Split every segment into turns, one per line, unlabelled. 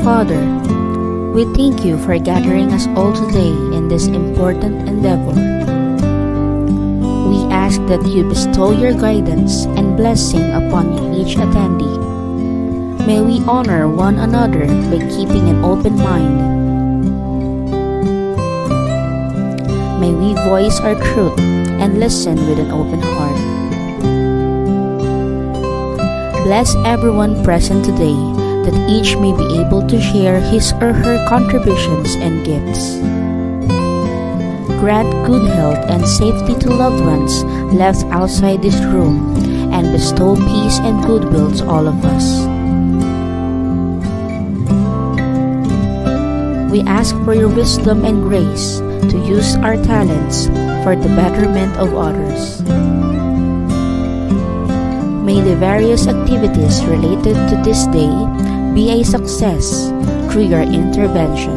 Father, we thank you for gathering us all today in this important endeavor. We ask that you bestow your guidance and blessing upon each attendee. May we honor one another by keeping an open mind. May we voice our truth and listen with an open heart. Bless everyone present today, that each may be able to share his or her contributions and gifts. Grant good health and safety to loved ones left outside this room, and bestow peace and goodwill to all of us. We ask for your wisdom and grace to use our talents for the betterment of others. May the various activities related to this day be a success through your intervention.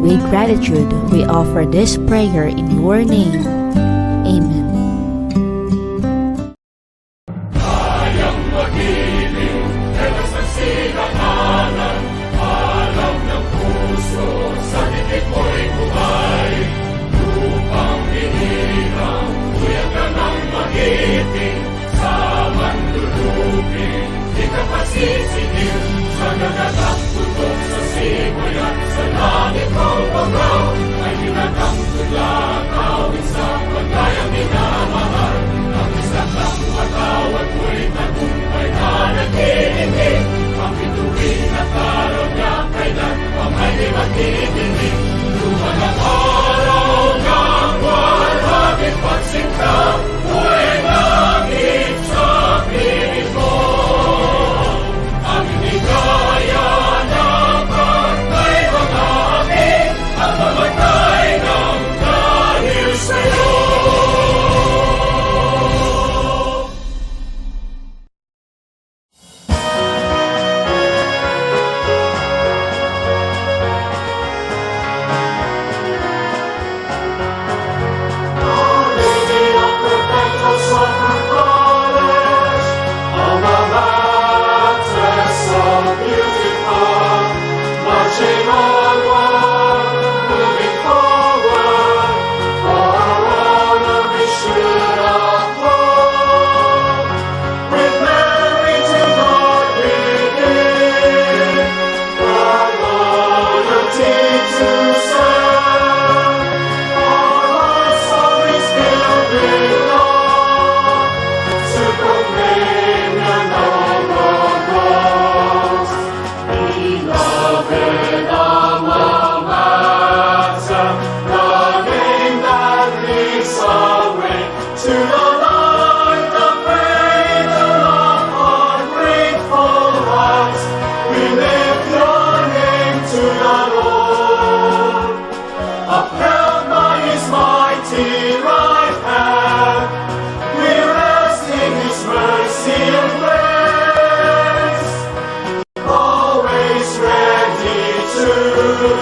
With gratitude, we offer this prayer in your name. Amen.
Sisigil sa nagagang putok sa simoy at sa langit mo pagaw ay ginagang tula kawin sa paglayang minamahal. Ang isang lang matawad mo'y tagumpay na naghihingi. Ang bituin at araw niya kailan pang ay di maghihingi. Luha ng araw ng walhagit pagsingka mo'y langit sa piling mo. Kaya ng pagkay mag-aami at mamatay ng dahil sa'yo. Our Lady of Perpetual Sacred College, alma mater so beautiful, marching onward, moving forward, for our honor we should uphold. With Mary to Lord we give, our loyalty to serve, our hearts always filled with love, to proclaim your noble cause. Beloved alma mater, the name that leads away to the light, the cradle of our grateful hearts. We lift your name to the Lord. Upheld by his mighty right hand, we rest in his mercy and grace. Always ready to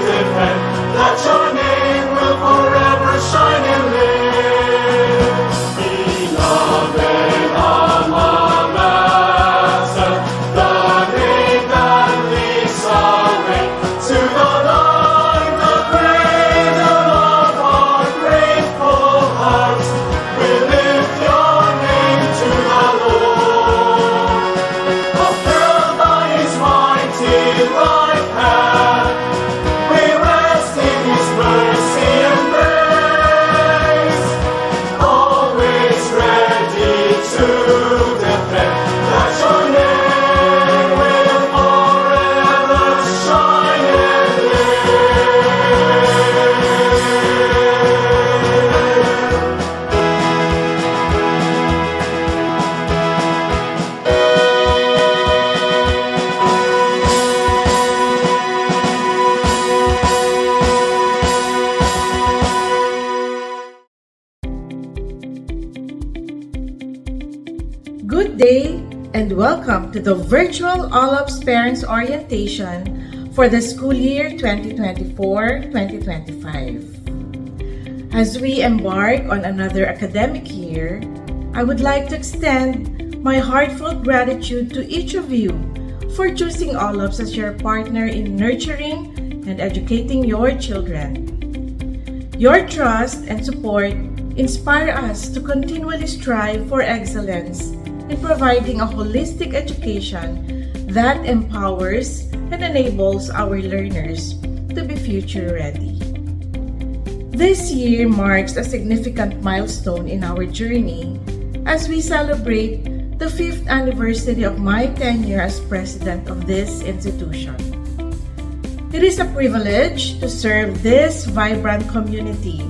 defend, that your name will forever shine and live. Beloved alma mater, the name that leads away to the light, the cradle of our grateful hearts. We lift your name to the Lord. Upheld by his mighty right hand, we rest in his mercy and grace. Always ready to defend, that your name will forever shine and live.
Good day and welcome to the virtual OLOPS Parents Orientation for the school year 2024-2025. As we embark on another academic year, I would like to extend my heartfelt gratitude to each of you for choosing OLOPS as your partner in nurturing and educating your children. Your trust and support inspire us to continually strive for excellence in providing a holistic education that empowers and enables our learners to be future ready. This year marks a significant milestone in our journey as we celebrate the 5th anniversary of my tenure as president of this institution. It is a privilege to serve this vibrant community,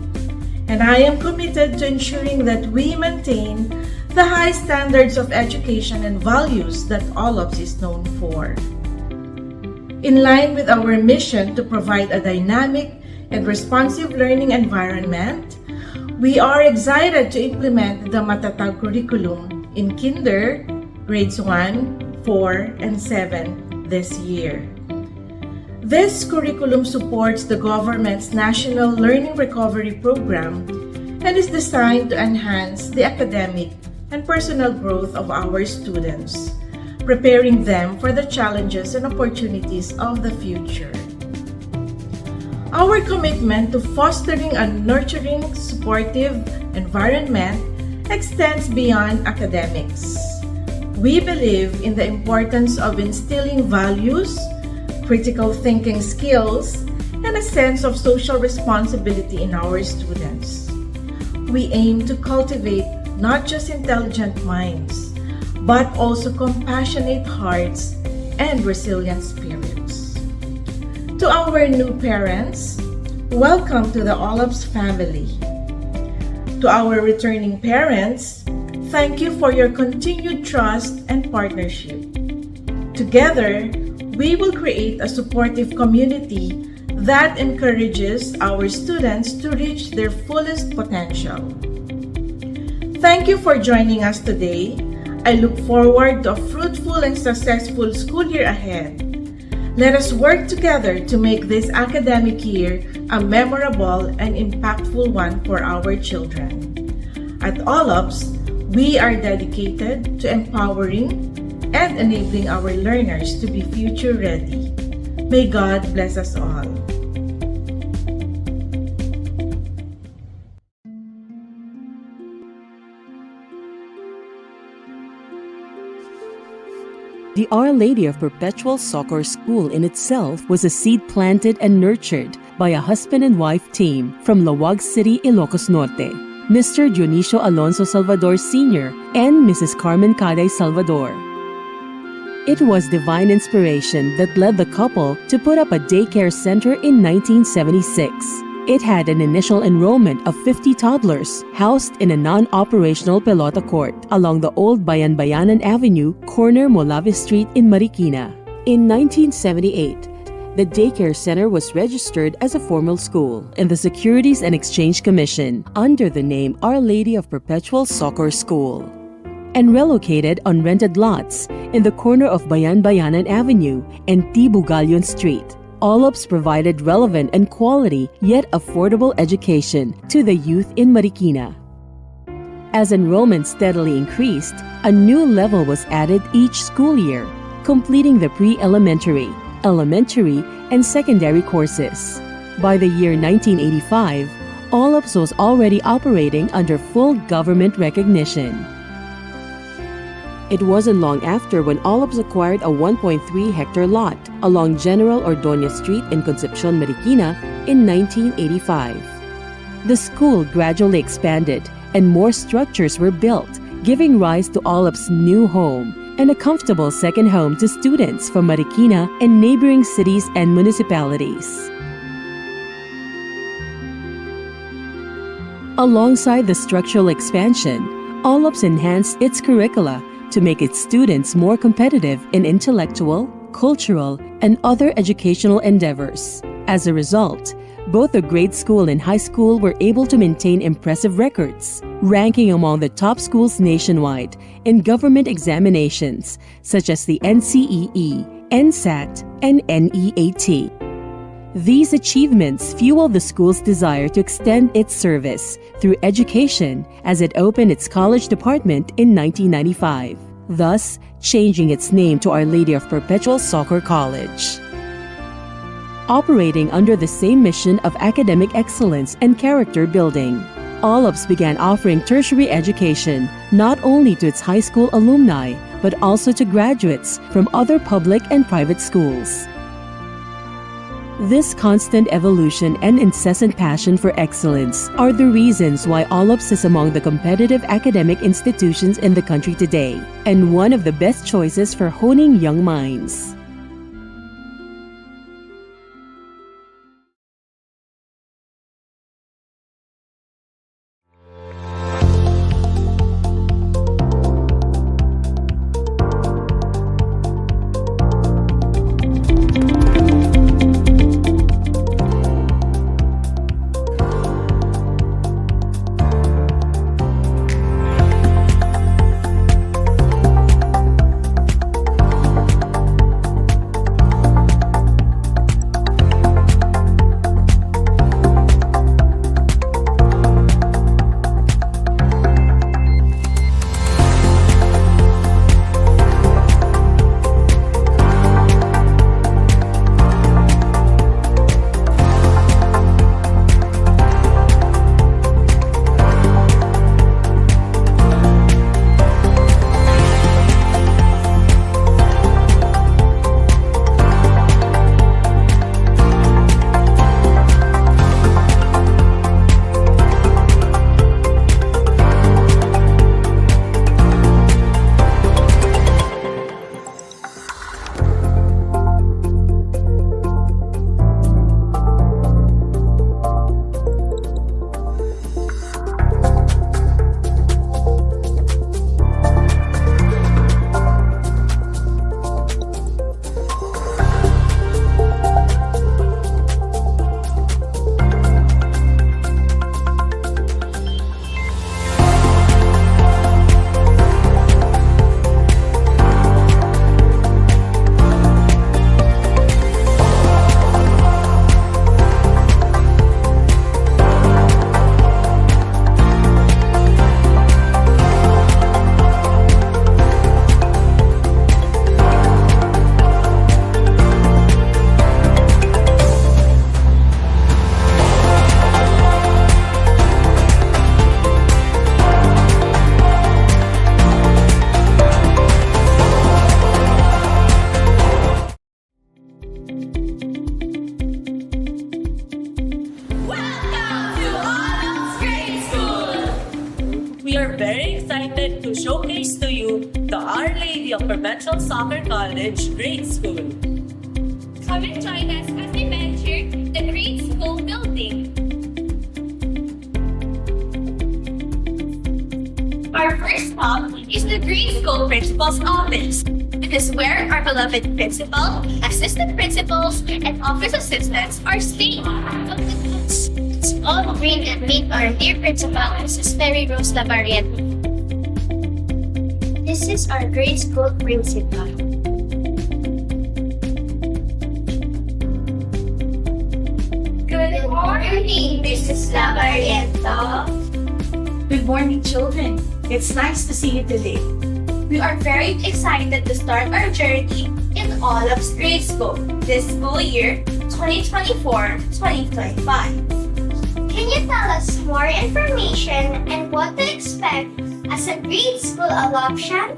and I am committed to ensuring that we maintain the high standards of education and values that OLOPS is known for. In line with our mission to provide a dynamic and responsive learning environment, we are excited to implement the Matatag curriculum in Kinder, grades 1, 4, and 7 this year. This curriculum supports the government's National Learning Recovery Program and is designed to enhance the academic and personal growth of our students, preparing them for the challenges and opportunities of the future. Our commitment to fostering a nurturing, supportive environment extends beyond academics. We believe in the importance of instilling values, critical thinking skills, and a sense of social responsibility in our students. We aim to cultivate not just intelligent minds, but also compassionate hearts and resilient spirits. To our new parents, welcome to the OLOPS family. To our returning parents, thank you for your continued trust and partnership. Together, we will create a supportive community that encourages our students to reach their fullest potential. Thank you for joining us today. I look forward to a fruitful and successful school year ahead. Let us work together to make this academic year a memorable and impactful one for our children. At OLOPS, we are dedicated to empowering and enabling our learners to be future ready. May God bless us all.
The Our Lady of Perpetual Soccer School in itself was a seed planted and nurtured by a husband and wife team from Lawag City, Ilocos Norte, Mr. Dionisio Alonso Salvador Sr. and Mrs. Carmen Caday Salvador. It was divine inspiration that led the couple to put up a daycare center in 1976. It had an initial enrollment of 50 toddlers housed in a non-operational pelota court along the old Bayan-Bayanan Avenue, corner Molave Street in Marikina. In 1978, the daycare center was registered as a formal school in the Securities and Exchange Commission under the name Our Lady of Perpetual Soccer School, and relocated on rented lots in the corner of Bayan-Bayanan Avenue and Tibugalyon Street. OLOPS provided relevant and quality yet affordable education to the youth in Marikina. As enrollment steadily increased, a new level was added each school year, completing the pre-elementary, elementary, and secondary courses. By the year 1985, OLOPS was already operating under full government recognition. It wasn't long after when OLOPS acquired a 1.3-hectare lot along General Ordonez Street in Concepcion, Marikina in 1985. The school gradually expanded and more structures were built, giving rise to OLOPS' new home and a comfortable second home to students from Marikina and neighboring cities and municipalities. Alongside the structural expansion, OLOPS enhanced its curricula to make its students more competitive in intellectual, cultural, and other educational endeavors. As a result, both the grade school and high school were able to maintain impressive records, ranking among the top schools nationwide in government examinations such as the NCEE, NSAT, and NEAT. These achievements fueled the school's desire to extend its service through education as it opened its college department in 1995. thus changing its name to Our Lady of Perpetual Soccer College. Operating under the same mission of academic excellence and character building, OLOPS began offering tertiary education not only to its high school alumni, but also to graduates from other public and private schools. This constant evolution and incessant passion for excellence are the reasons why OLOPS is among the competitive academic institutions in the country today, and one of the best choices for honing young minds.
We are very excited to showcase to you the Our Lady of Perpetual Soccer College Grade School.
Come and join us as we venture the Grade School building. Our first stop is the Grade School Principal's Office. It is where our beloved principal, assistant principals, and office assistants are staying. Let's all bring and meet our dear principal, Mrs. Mary Rose Labariento. This is our grade school principal. Good morning, Mrs. Labariento.
Good morning, children. It's nice to see you today.
We are very excited to start our journey in OLOPSC Grade School this school year 2024-2025. Can you tell us more information and what to expect as a grade school adoption?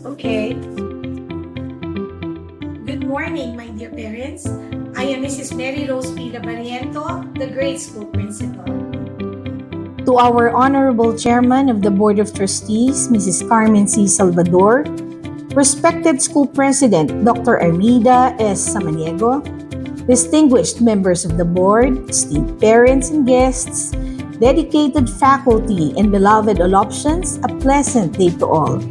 Okay. Good morning, my dear parents. I am Mrs. Mary Rose P. Labariento, the grade school principal.
To our Honorable Chairman of the Board of Trustees, Mrs. Carmen C. Salvador, respected School President, Dr. Armida S. Samaniego, distinguished members of the board, esteemed parents and guests, dedicated faculty, and beloved OLOPSians, a pleasant day to all.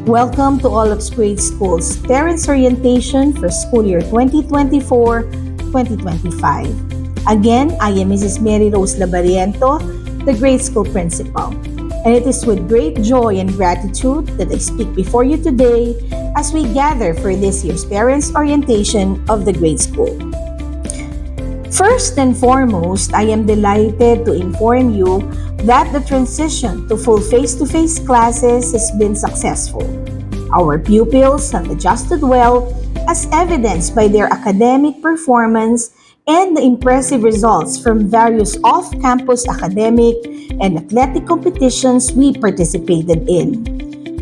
Welcome to OLOPSC Grade School's Parents Orientation for school year 2024-2025. Again, I am Mrs. Mary Rose Labariento, the grade school principal. And it is with great joy and gratitude that I speak before you today as we gather for this year's Parents Orientation of the grade school. First and foremost, I am delighted to inform you that the transition to full face-to-face classes has been successful. Our pupils have adjusted well, as evidenced by their academic performance and the impressive results from various off-campus academic and athletic competitions we participated in.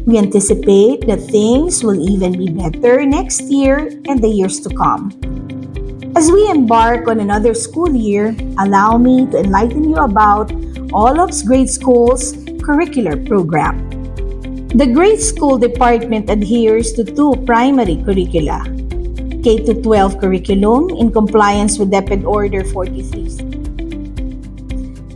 We anticipate that things will even be better next year and the years to come. As we embark on another school year, allow me to enlighten you about OLOPSC Grade School's curricular program. The Grade School Department adheres to two primary curricula: K-12 curriculum in compliance with DepEd Order 43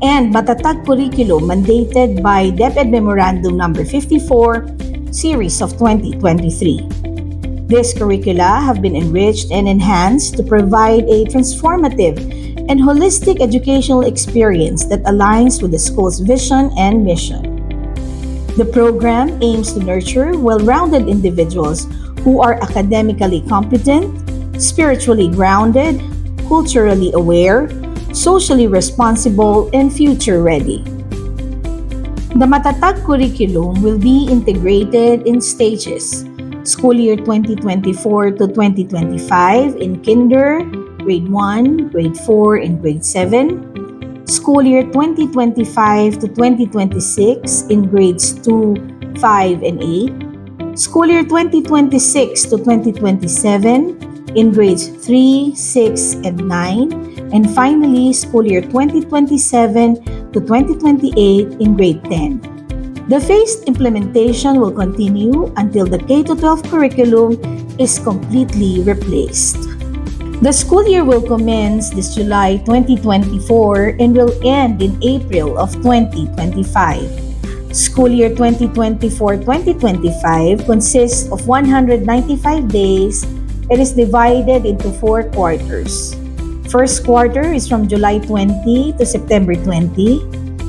and Matatag curriculum mandated by DepEd Memorandum No. 54, Series of 2023. These curricula have been enriched and enhanced to provide a transformative and holistic educational experience that aligns with the school's vision and mission. The program aims to nurture well-rounded individuals who are academically competent, spiritually grounded, culturally aware, socially responsible, and future-ready. The Matatag curriculum will be integrated in stages: school year 2024 to 2025 in Kinder, Grade 1, Grade 4, and Grade 7, school year 2025 to 2026 in Grades 2, 5, and 8, school year 2026 to 2027 in Grades 3, 6, and 9, and finally, school year 2027 to 2028 in Grade 10. The phased implementation will continue until the K-12 curriculum is completely replaced. The school year will commence this July 2024 and will end in April of 2025. School year 2024-2025 consists of 195 days and is divided into 4 quarters. First quarter is from July 20 to September 20.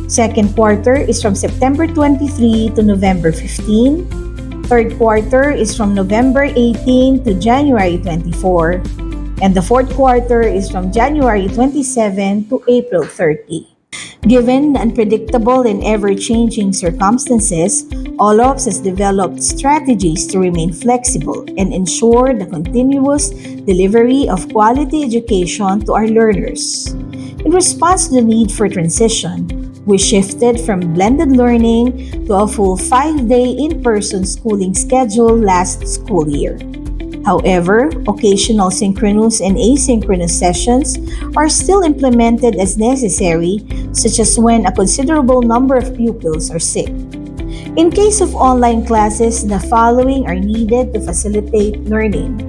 Second quarter is from September 23 to November 15. Third quarter is from November 18 to January 24. And the fourth quarter is from January 27 to April 30. Given the unpredictable and ever-changing circumstances, OLOPS has developed strategies to remain flexible and ensure the continuous delivery of quality education to our learners. In response to the need for transition, we shifted from blended learning to a full 5-day in-person schooling schedule last school year. However, occasional synchronous and asynchronous sessions are still implemented as necessary, such as when a considerable number of pupils are sick. In case of online classes, the following are needed to facilitate learning: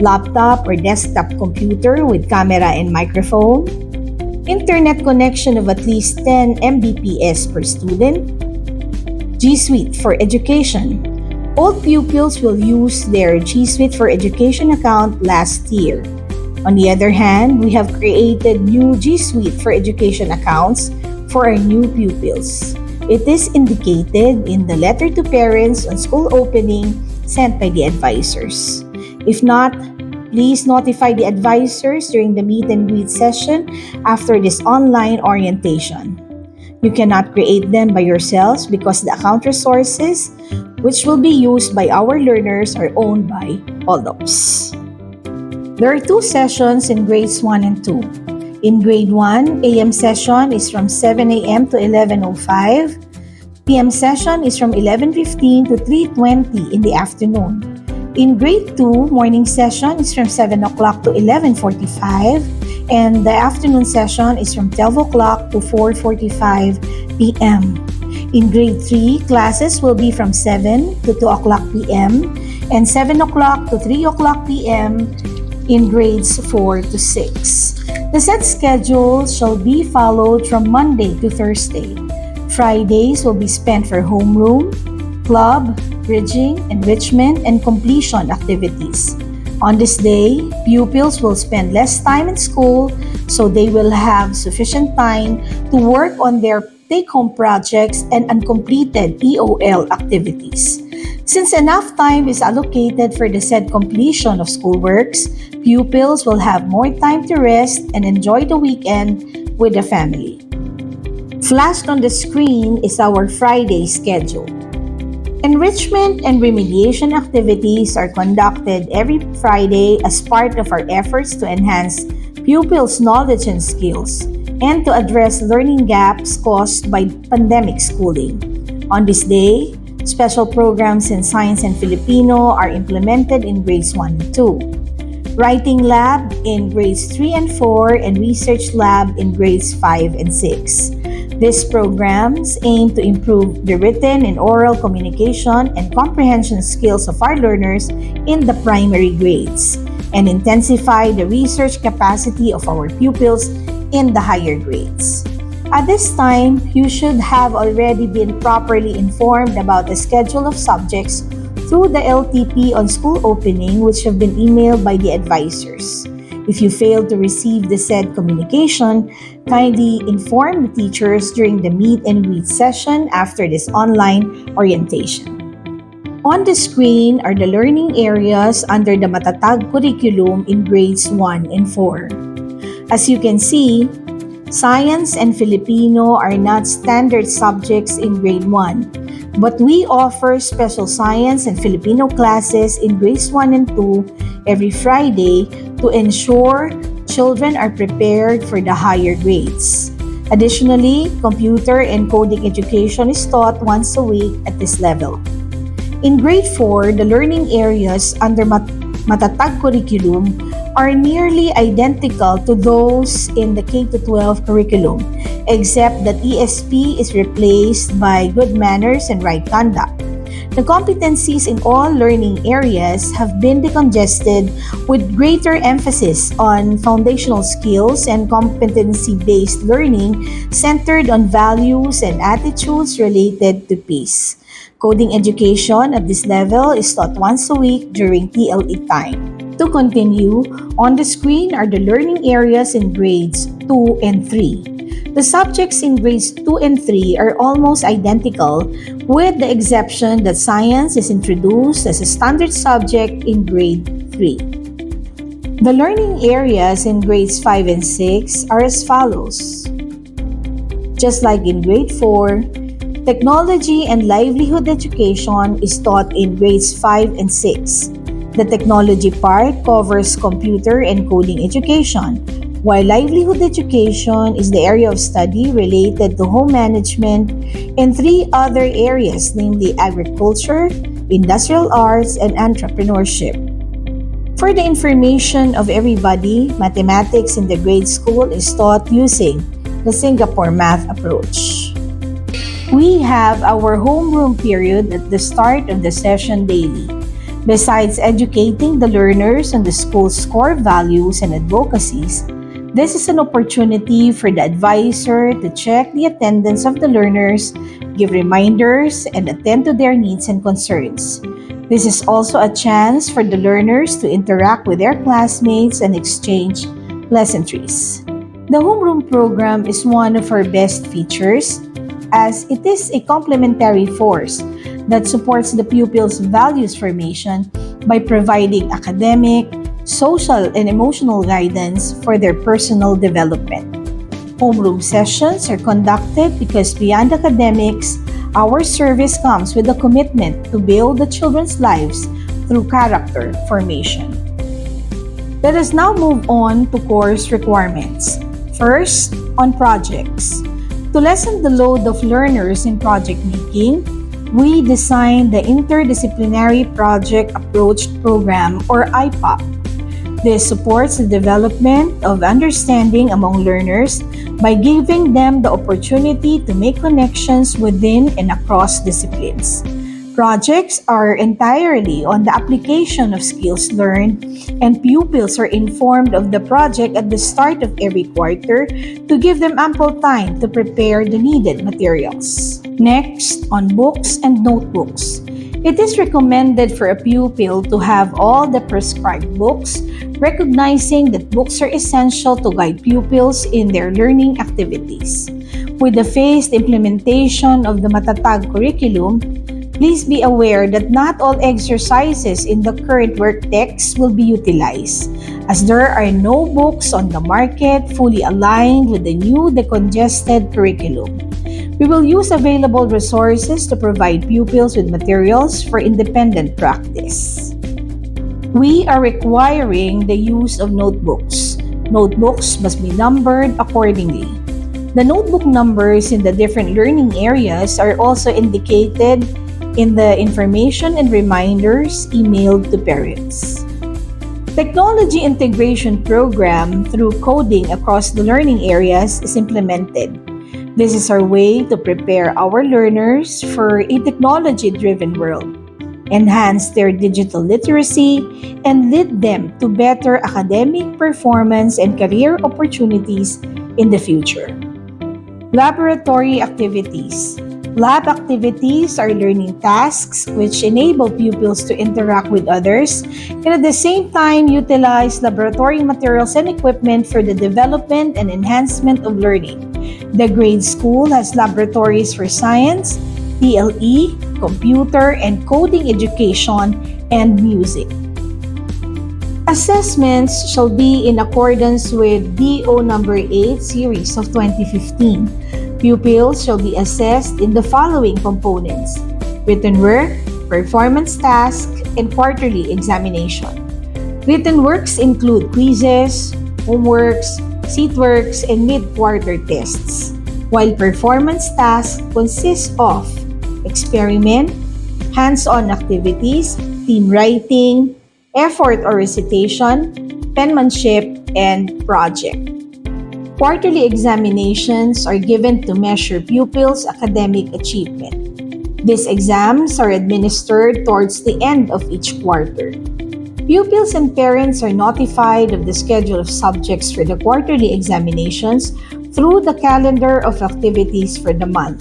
laptop or desktop computer with camera and microphone, internet connection of at least 10 Mbps per student, G Suite for Education. All pupils will use their G Suite for Education account last year. On the other hand, we have created new G Suite for Education accounts for our new pupils. It is indicated in the letter to parents on school opening sent by the advisors. If not, please notify the advisors during the meet and greet session after this online orientation. You cannot create them by yourselves because the account resources which will be used by our learners are owned by OLOPS. There are 2 sessions in grades 1 and 2. In grade 1, AM session is from 7 a.m. to 11:05. PM session is from 11:15 to 3:20 in the afternoon. In grade 2, morning session is from 7 o'clock to 11:45, and the afternoon session is from 12 o'clock to 4:45 p.m. In grade 3, classes will be from 7 to 2 o'clock p.m. and 7 o'clock to 3 o'clock p.m. in grades 4 to 6. The set schedule shall be followed from Monday to Thursday. Fridays will be spent for homeroom, club, bridging, enrichment, and completion activities. On this day, pupils will spend less time in school, so they will have sufficient time to work on their take-home projects and uncompleted EOL activities. Since enough time is allocated for the said completion of schoolworks, pupils will have more time to rest and enjoy the weekend with the family. Flashed on the screen is our Friday schedule. Enrichment and remediation activities are conducted every Friday as part of our efforts to enhance pupils' knowledge and skills and to address learning gaps caused by pandemic schooling. On this day, special programs in science and Filipino are implemented in grades 1 and 2. Writing lab in grades 3 and 4 and research lab in grades 5 and 6. These programs aim to improve the written and oral communication and comprehension skills of our learners in the primary grades and intensify the research capacity of our pupils in the higher grades. At this time, you should have already been properly informed about the schedule of subjects through the LTP on school opening, which have been emailed by the advisors. If you failed to receive the said communication, kindly inform the teachers during the meet and greet session after this online orientation. On the screen are the learning areas under the Matatag curriculum in grades 1 and 4. As you can see, Science and Filipino are not standard subjects in grade 1, but we offer special science and Filipino classes in grades 1 and 2 every Friday to ensure children are prepared for the higher grades. Additionally, computer and coding education is taught once a week at this level. In grade 4, the learning areas under Matatag curriculum are nearly identical to those in the K-12 curriculum, except that ESP is replaced by good manners and right conduct. The competencies in all learning areas have been decongested with greater emphasis on foundational skills and competency-based learning centered on values and attitudes related to peace. Coding education at this level is taught once a week during TLE time. To continue, on the screen are the learning areas in grades 2 and 3. The subjects in grades 2 and 3 are almost identical, with the exception that science is introduced as a standard subject in grade 3. The learning areas in grades 5 and 6 are as follows. Just like in grade 4, technology and livelihood education is taught in grades 5 and 6. The technology part covers computer and coding education, while livelihood education is the area of study related to home management and 3 other areas, namely agriculture, industrial arts, and entrepreneurship. For the information of everybody, mathematics in the grade school is taught using the Singapore math approach. We have our homeroom period at the start of the session daily. Besides educating the learners on the school's core values and advocacies, this is an opportunity for the advisor to check the attendance of the learners, give reminders, and attend to their needs and concerns. This is also a chance for the learners to interact with their classmates and exchange pleasantries. The homeroom program is one of our best features, as it is a complementary force that supports the pupils' values formation by providing academic, social, and emotional guidance for their personal development. Homeroom sessions are conducted because beyond academics, our service comes with a commitment to build the children's lives through character formation. Let us now move on to course requirements. First, on projects. To lessen the load of learners in project making, we designed the Interdisciplinary Project Approach Program, or IPAP. This supports the development of understanding among learners by giving them the opportunity to make connections within and across disciplines. Projects are entirely on the application of skills learned, and pupils are informed of the project at the start of every quarter to give them ample time to prepare the needed materials. Next, on books and notebooks. It is recommended for a pupil to have all the prescribed books, recognizing that books are essential to guide pupils in their learning activities. With the phased implementation of the Matatag curriculum, please be aware that not all exercises in the current work text will be utilized, as there are no books on the market fully aligned with the new decongested curriculum. We will use available resources to provide pupils with materials for independent practice. We are requiring the use of notebooks. Notebooks must be numbered accordingly. The notebook numbers in the different learning areas are also indicated in the information and reminders emailed to parents. Technology integration program through coding across the learning areas is implemented. This is our way to prepare our learners for a technology-driven world, enhance their digital literacy, and lead them to better academic performance and career opportunities in the future. Laboratory activities. Lab activities are learning tasks which enable pupils to interact with others and at the same time utilize laboratory materials and equipment for the development and enhancement of learning. The grade school has laboratories for science, TLE, computer and coding education, and music. Assessments shall be in accordance with DO number 8 series of 2015. Pupils shall be assessed in the following components: written work, performance task, and quarterly examination. Written works include quizzes, homeworks, seatworks, and mid-quarter tests, while performance tasks consist of experiment, hands-on activities, team writing, effort or recitation, penmanship, and project. Quarterly examinations are given to measure pupils' academic achievement. These exams are administered towards the end of each quarter. Pupils and parents are notified of the schedule of subjects for the quarterly examinations through the calendar of activities for the month.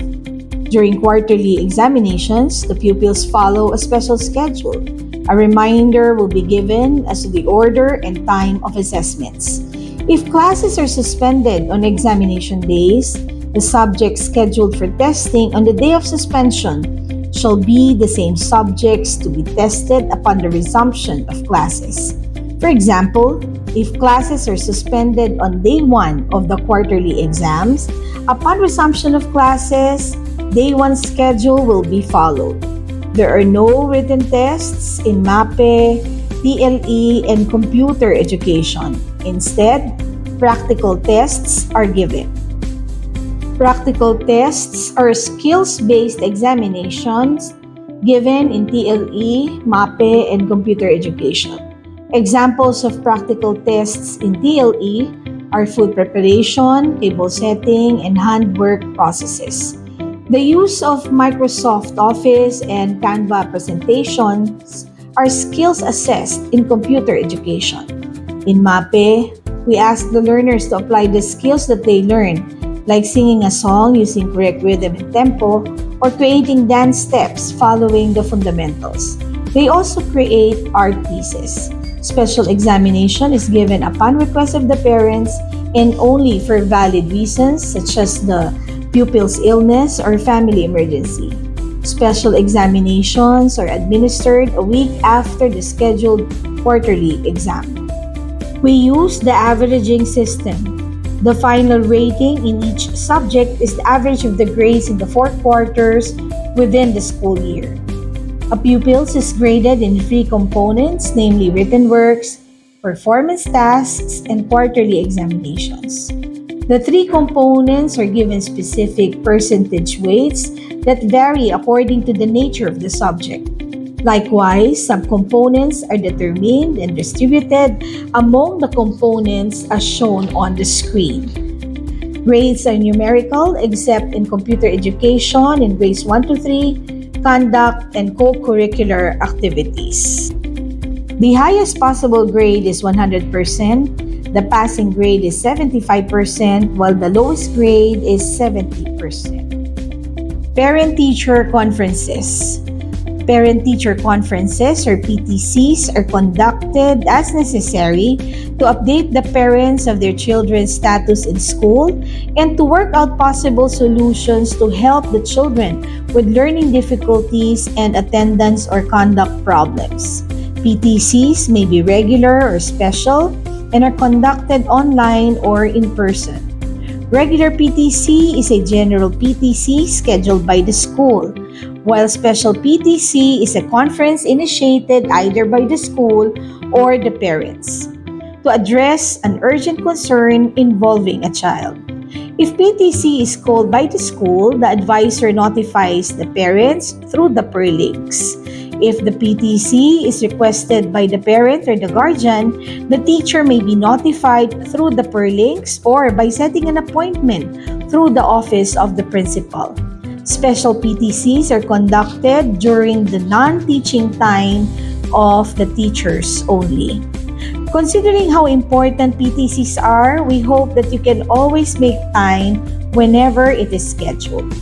During quarterly examinations, the pupils follow a special schedule. A reminder will be given as to the order and time of assessments. If classes are suspended on examination days, the subjects scheduled for testing on the day of suspension shall be the same subjects to be tested upon the resumption of classes. For example, if classes are suspended on day 1 of the quarterly exams, upon resumption of classes, day 1 schedule will be followed. There are no written tests in MAPE, TLE, and computer education. Instead, practical tests are given. Practical tests are skills-based examinations given in TLE, MAPE, and computer education. Examples of practical tests in TLE are food preparation, table setting, and handwork processes. The use of Microsoft Office and Canva presentations are skills assessed in computer education. In MAPE, we ask the learners to apply the skills that they learn, like singing a song using correct rhythm and tempo, or creating dance steps following the fundamentals. They also create art pieces. Special examination is given upon request of the parents and only for valid reasons such as the pupil's illness or family emergency. Special examinations are administered a week after the scheduled quarterly exam. We use the averaging system. The final rating in each subject is the average of the grades in the 4 quarters within the school year. A pupils is graded in 3 components, namely written works, performance tasks, and quarterly examinations. The 3 components are given specific percentage weights that vary according to the nature of the subject. Likewise, subcomponents are determined and distributed among the components as shown on the screen. Grades are numerical except in computer education in grades 1 to 3, conduct, and co-curricular activities. The highest possible grade is 100%, the passing grade is 75%, while the lowest grade is 70%. Parent-teacher conferences. Parent-teacher conferences or PTCs are conducted as necessary to update the parents of their children's status in school and to work out possible solutions to help the children with learning difficulties and attendance or conduct problems. PTCs may be regular or special and are conducted online or in person. Regular PTC is a general PTC scheduled by the school, while special PTC is a conference initiated either by the school or the parents to address an urgent concern involving a child. If PTC is called by the school, the advisor notifies the parents through the peer links. If the PTC is requested by the parent or the guardian, the teacher may be notified through the peer links or by setting an appointment through the office of the principal. Special PTCs are conducted during the non-teaching time of the teachers only. Considering how important PTCs are, we hope that you can always make time whenever it is scheduled.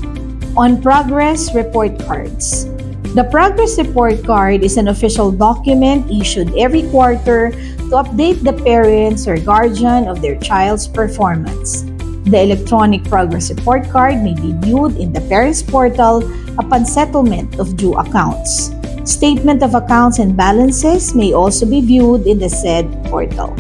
On progress report cards. The progress report card is an official document issued every quarter to update the parents or guardian of their child's performance. The electronic progress report card may be viewed in the parents portal upon settlement of due accounts. Statement of accounts and balances may also be viewed in the said portal.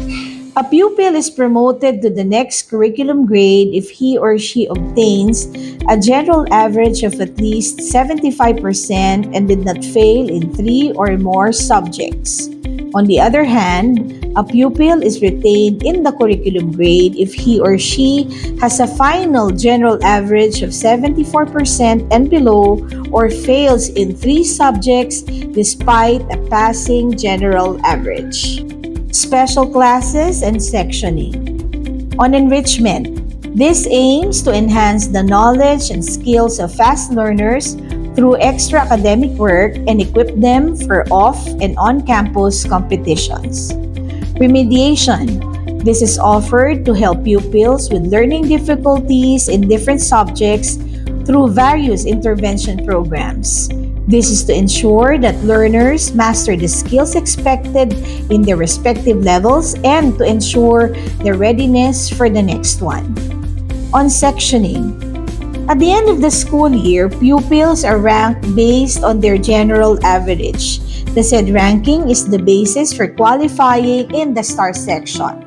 A pupil is promoted to the next curriculum grade if he or she obtains a general average of at least 75% and did not fail in 3 or more subjects. On the other hand, a pupil is retained in the curriculum grade if he or she has a final general average of 74% and below or fails in 3 subjects despite a passing general average. Special classes and sectioning. On enrichment, this aims to enhance the knowledge and skills of fast learners through extra academic work and equip them for off and on-campus competitions. Remediation. This is offered to help pupils with learning difficulties in different subjects through various intervention programs. This is to ensure that learners master the skills expected in their respective levels and to ensure their readiness for the next one. On sectioning. At the end of the school year, pupils are ranked based on their general average. The said ranking is the basis for qualifying in the star section.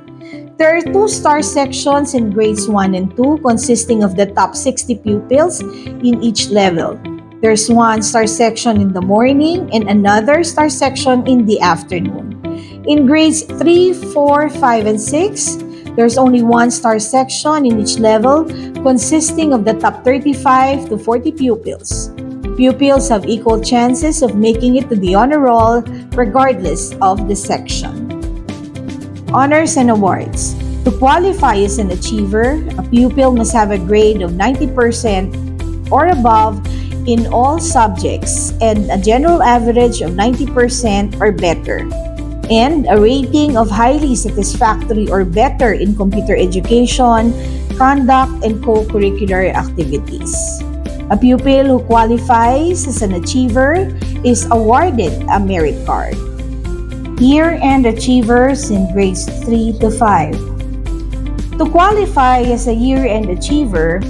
There are 2 star sections in grades 1 and 2 consisting of the top 60 pupils in each level. There's 1 star section in the morning and another star section in the afternoon. In grades 3, 4, 5, and 6, there's only 1 star section in each level consisting of the top 35 to 40 pupils. Pupils have equal chances of making it to the honor roll regardless of the section. Honors and awards. To qualify as an achiever, a pupil must have a grade of 90% or above in all subjects and a general average of 90% or better, and a rating of highly satisfactory or better in computer education, conduct, and co-curricular activities. A pupil who qualifies as an achiever is awarded a merit card. Year-end achievers in grades 3 to 5. To qualify as a year-end achiever,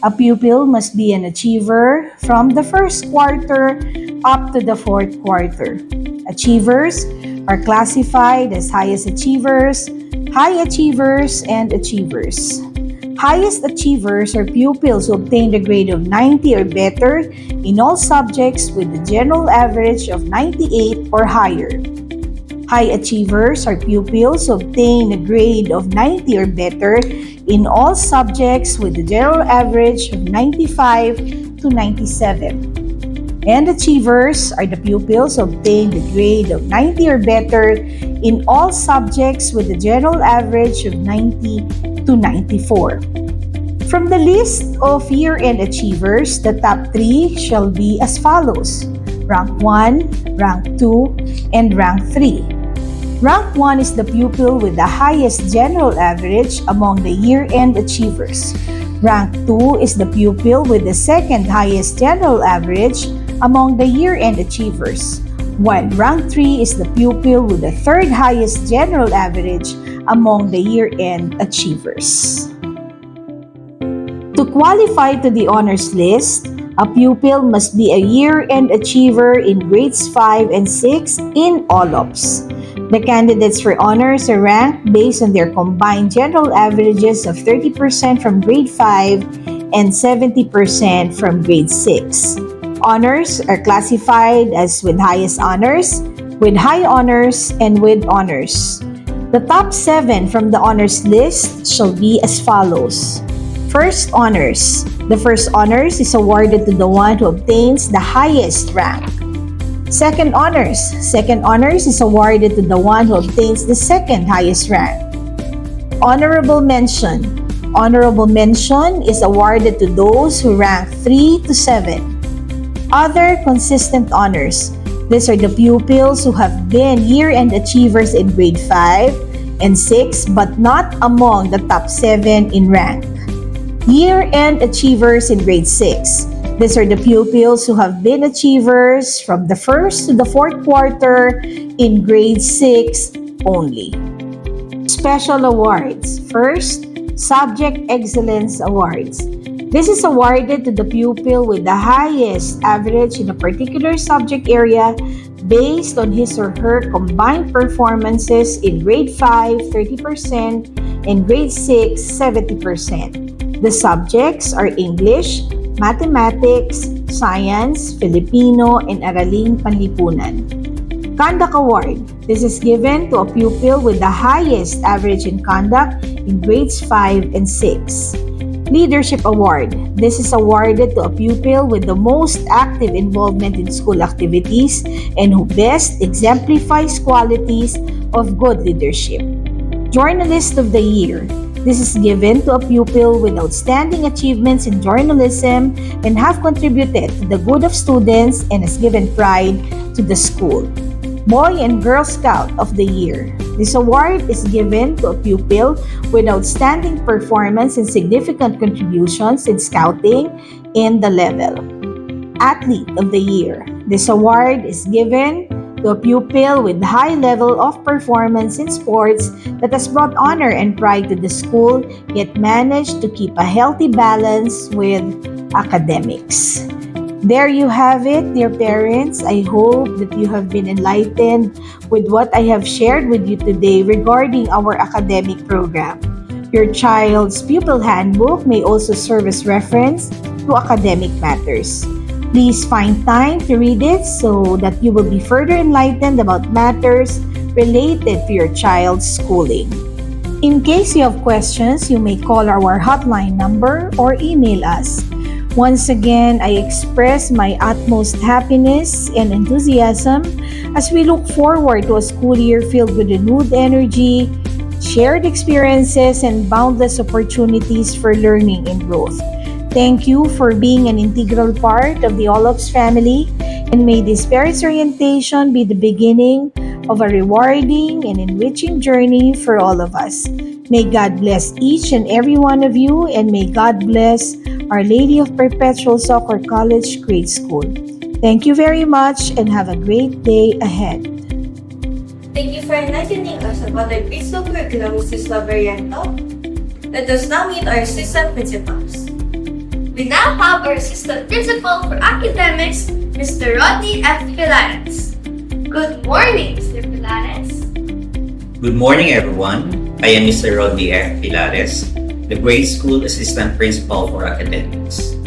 a pupil must be an achiever from the first quarter up to the 4th quarter. Achievers are classified as highest achievers, high achievers, and achievers. Highest achievers are pupils who obtained a grade of 90 or better in all subjects with a general average of 98 or higher. High achievers are pupils who obtain a grade of 90 or better in all subjects with a general average of 95 to 97. And achievers are the pupils who obtain the grade of 90 or better in all subjects with a general average of 90 to 94. From the list of year-end achievers, the top 3 shall be as follows: Rank 1, Rank 2, and Rank 3. Rank 1 is the pupil with the highest general average among the year-end achievers. Rank 2 is the pupil with the second highest general average among the year-end achievers, while Rank 3 is the pupil with the third highest general average among the year-end achievers. To qualify to the honors list, a pupil must be a year-end achiever in grades 5 and 6 in OLOPS. The candidates for honors are ranked based on their combined general averages of 30% from grade 5 and 70% from grade 6. Honors are classified as with highest honors, with high honors, and with honors. The top 7 from the honors list shall be as follows. First honors. The first honors is awarded to the one who obtains the highest rank. Second honors. Second honors is awarded to the one who obtains the second highest rank. Honorable mention. Honorable mention is awarded to those who rank 3 to 7. Other consistent honors. These are the pupils who have been year-end achievers in grade 5 and 6 but not among the top 7 in rank. Year-end achievers in grade 6. These are the pupils who have been achievers from the first to the fourth quarter in grade 6 only. Special awards. First, Subject Excellence Awards. This is awarded to the pupil with the highest average in a particular subject area based on his or her combined performances in grade 5, 30%, and grade 6, 70%. The subjects are English, Mathematics, Science, Filipino, and Araling Panlipunan. Conduct Award. This is given to a pupil with the highest average in conduct in grades 5 and 6. Leadership Award. This is awarded to a pupil with the most active involvement in school activities and who best exemplifies qualities of good leadership. Journalist of the Year. This is given to a pupil with outstanding achievements in journalism and have contributed to the good of students and has given pride to the school. Boy and Girl Scout of the Year. This award is given to a pupil with outstanding performance and significant contributions in scouting in the level. Athlete of the Year. This award is given to a pupil with high level of performance in sports that has brought honor and pride to the school yet managed to keep a healthy balance with academics. There you have it, dear parents. I hope that you have been enlightened with what I have shared with you today regarding our academic program. Your child's pupil handbook may also serve as reference to academic matters. Please find time to read it so that you will be further enlightened about matters related to your child's schooling. In case you have questions, you may call our hotline number or email us. Once again, I express my utmost happiness and enthusiasm as we look forward to a school year filled with renewed energy, shared experiences, and boundless opportunities for learning and growth. Thank you for being an integral part of the OLOPSC family, and may this parents' orientation be the beginning of a rewarding and enriching journey for all of us. May God bless each and every one of you, and may God bless Our Lady of Perpetual Soccer College Grade School. Thank you very much and have a great day ahead.
Thank you for enlightening us about the grade school curriculum, Mrs. Laveriento. Let us now meet our assistant principals.
We now have our assistant principal for academics, Mr. Rodney F. Pilares. Good morning, Mr. Pilares.
Good morning, everyone. I am Mr. Rodney F. Pilares, the Grade School Assistant Principal for Academics.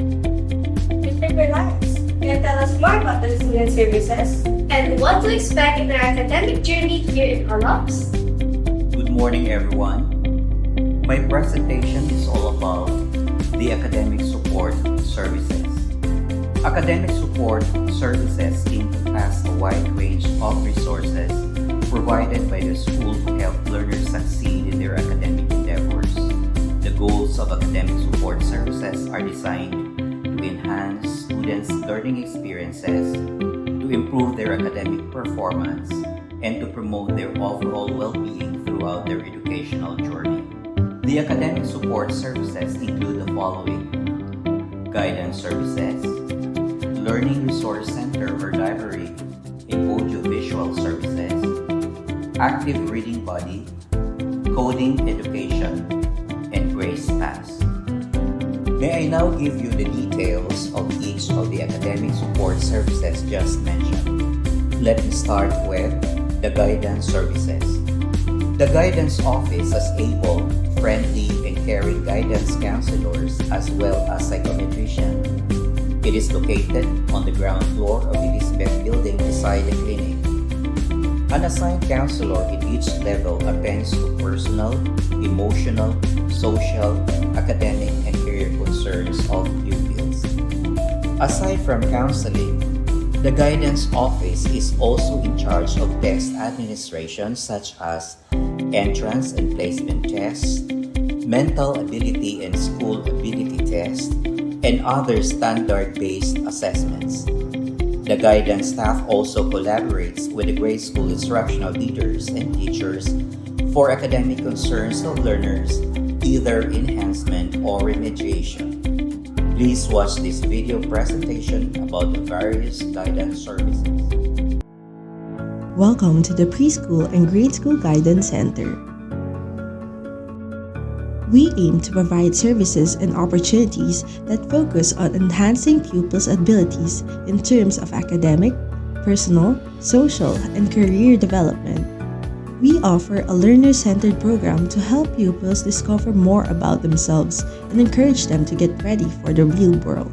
Mr. Pilares, can you tell us more about the student services
And what to expect in our academic journey here in OLOPSC?
Good morning, everyone. My presentation is all about the academic support services. Academic support services encompass a wide range of resources provided by the school to help learners succeed in their academic endeavors. The goals of academic support services are designed to enhance students' learning experiences, to improve their academic performance, and to promote their overall well-being throughout their educational journey. The academic support services include the following: guidance services, learning resource center or library, and audiovisual services, active reading buddy, coding education, and Grace Pass. May I now give you the details of each of the academic support services just mentioned. Let me start with the guidance services. The guidance office is able, friendly, and caring guidance counselors as well as psychometrician. It is located on the ground floor of the Elizabeth building beside the clinic. An assigned counselor in each level attends to personal, emotional, social, academic, and career concerns of pupils. Aside from counseling, the guidance office is also in charge of test administration such as entrance and placement tests, mental ability and school ability tests, and other standard-based assessments. The guidance staff also collaborates with the grade school instructional leaders and teachers for academic concerns of learners, either enhancement or remediation. Please watch this video presentation about the various guidance services.
Welcome to the Preschool and Grade School Guidance Center. We aim to provide services and opportunities that focus on enhancing pupils' abilities in terms of academic, personal, social, and career development. We offer a learner-centered program to help pupils discover more about themselves and encourage them to get ready for the real world.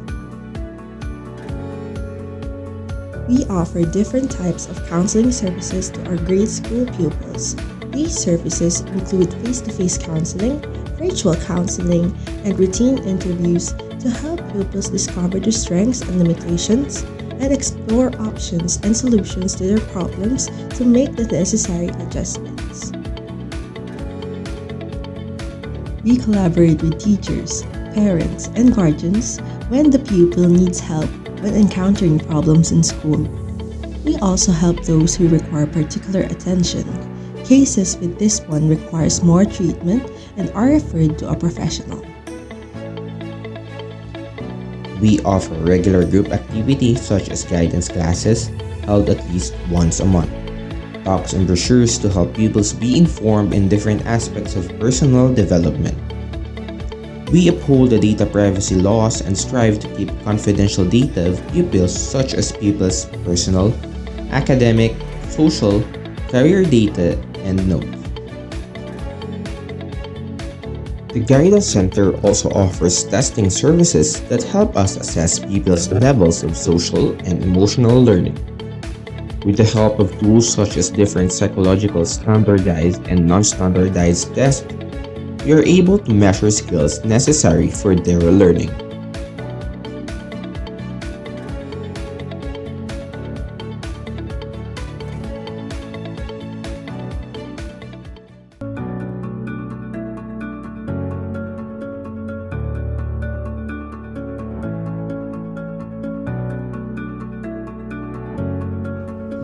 We offer different types of counseling services to our grade school pupils. These services include face-to-face counseling, virtual counseling, and routine interviews to help pupils discover their strengths and limitations and explore options and solutions to their problems to make the necessary adjustments. We collaborate with teachers, parents, and guardians when the pupil needs help when encountering problems in school. We also help those who require particular attention. Cases with this one requires more treatment and are referred to a professional.
We offer regular group activities such as guidance classes held at least once a month, talks and brochures to help pupils be informed in different aspects of personal development. We uphold the data privacy laws and strive to keep confidential data of pupils such as pupils' personal, academic, social, career data, and notes. The Guidance Center also offers testing services that help us assess pupils' levels of social and emotional learning. With the help of tools such as different psychological standardized and non-standardized tests, we are able to measure skills necessary for their learning.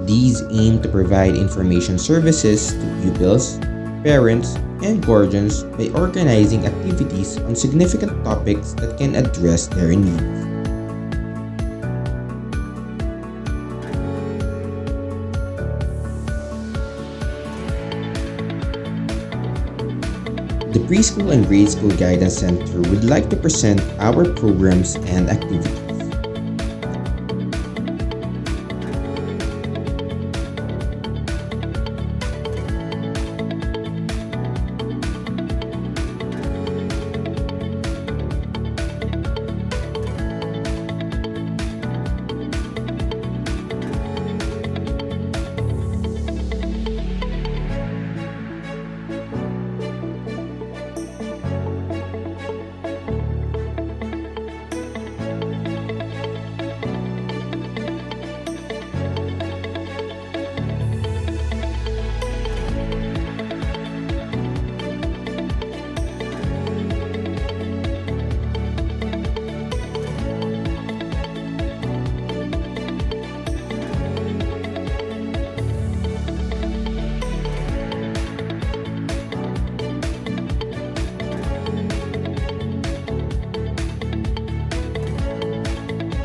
These aim to provide information services to pupils, parents, and guardians by organizing activities on significant topics that can address their needs. The Preschool and Grade School Guidance Center would like to present our programs and activities.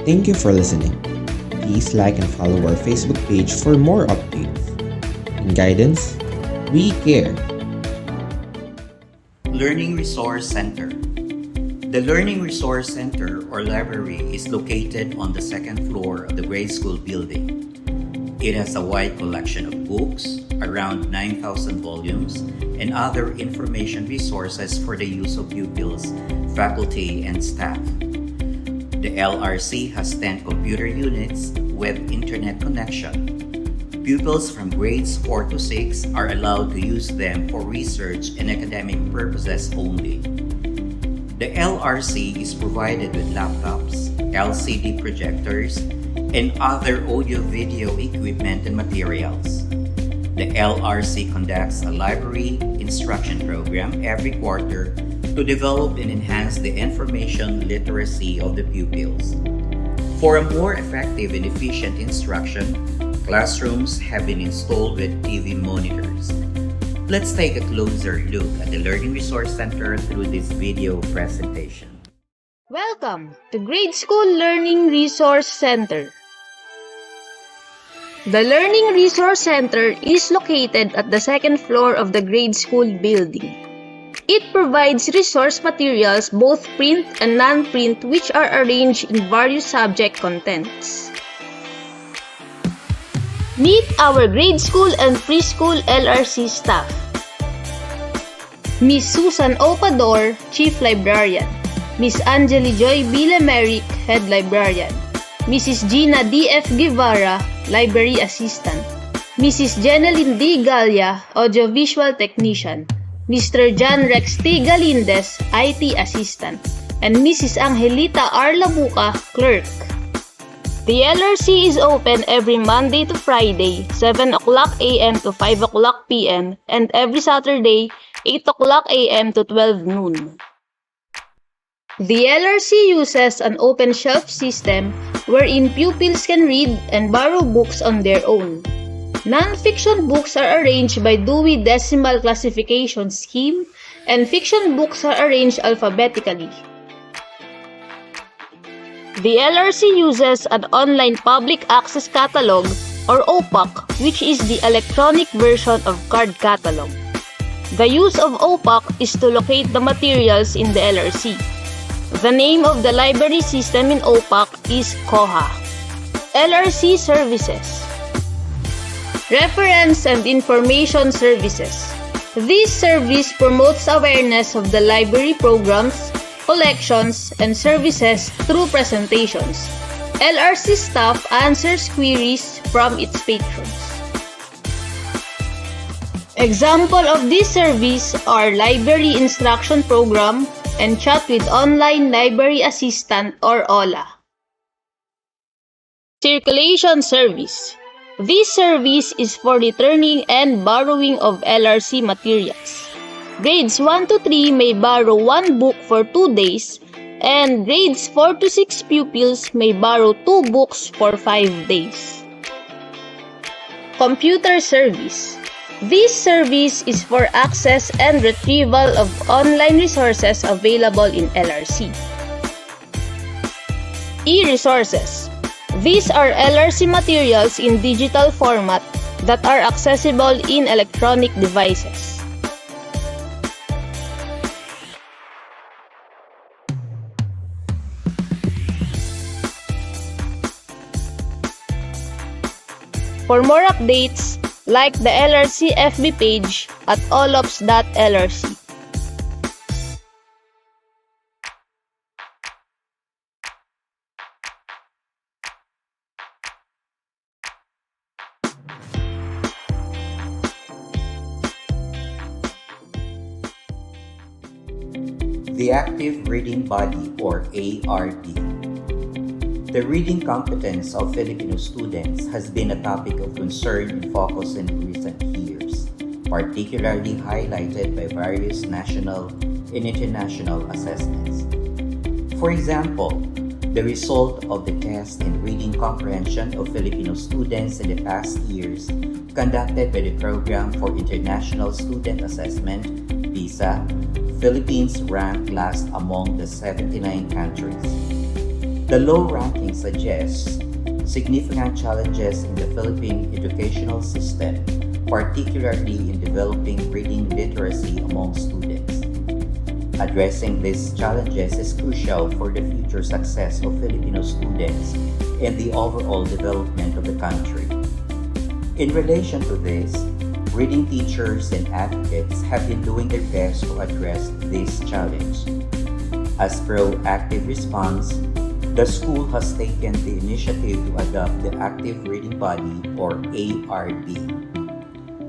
Thank you for listening. Please like and follow our Facebook page for more updates. In Guidance, we care.
Learning Resource Center. The Learning Resource Center or library is located on the second floor of the grade school building. It has a wide collection of books, around 9,000 volumes, and other information resources for the use of pupils, faculty, and staff. The LRC has 10 computer units with internet connection. Pupils from grades 4 to 6 are allowed to use them for research and academic purposes only. The LRC is provided with laptops, LCD projectors, and other audio-video equipment and materials. The LRC conducts a library instruction program every quarter to develop and enhance the information literacy of the pupils. For a more effective and efficient instruction, classrooms have been installed with TV monitors. Let's take a closer look at the Learning Resource Center through this video presentation.
Welcome to Grade School Learning Resource Center. The Learning Resource Center is located at the second floor of the grade school building. It provides resource materials, both print and non-print, which are arranged in various subject contents. Meet our grade school and preschool LRC staff. Miss Susan Opador, Chief Librarian. Miss Angeli Joy Villameric, Head Librarian. Mrs. Gina D.F. Guevara, Library Assistant. Mrs. Jeneline D. Galia, Audiovisual Technician. Mr. John Rex T. Galindez, IT Assistant. And Mrs. Angelita R. Labuca, Clerk. The LRC is open every Monday to Friday, 7 o'clock a.m. to 5 o'clock p.m. and every Saturday, 8 o'clock a.m. to 12 noon. The LRC uses an open shelf system wherein pupils can read and borrow books on their own. Non-fiction books are arranged by Dewey Decimal Classification Scheme and fiction books are arranged alphabetically. The LRC uses an online public access catalog or OPAC, which is the electronic version of card catalog. The use of OPAC is to locate the materials in the LRC. The name of the library system in OPAC is COHA. LRC Services. Reference and Information Services. This service promotes awareness of the library programs, collections, and services through presentations. LRC staff answers queries from its patrons. Example of this service are Library Instruction Program and Chat with Online Library Assistant or OLA. Circulation Service. This service is for returning and borrowing of LRC materials. Grades 1 to 3 may borrow one book for 2 days, and grades 4 to 6 pupils may borrow 2 books for 5 days. Computer Service. This service is for access and retrieval of online resources available in LRC. E-resources. These are LRC materials in digital format that are accessible in electronic devices. For more updates, like the LRC FB page at OLOPSC.LRC.
The Active Reading Body or ARB. The reading competence of Filipino students has been a topic of concern and focus in recent years, particularly highlighted by various national and international assessments. For example, the result of the test in reading comprehension of Filipino students in the past years conducted by the Program for International Student Assessment, PISA, Philippines ranked last among the 79 countries. The low ranking suggests significant challenges in the Philippine educational system, particularly in developing reading literacy among students. Addressing these challenges is crucial for the future success of Filipino students and the overall development of the country. In relation to this, reading teachers and advocates have been doing their best to address this challenge. As proactive response, the school has taken the initiative to adopt the Active Reading Body, or ARB.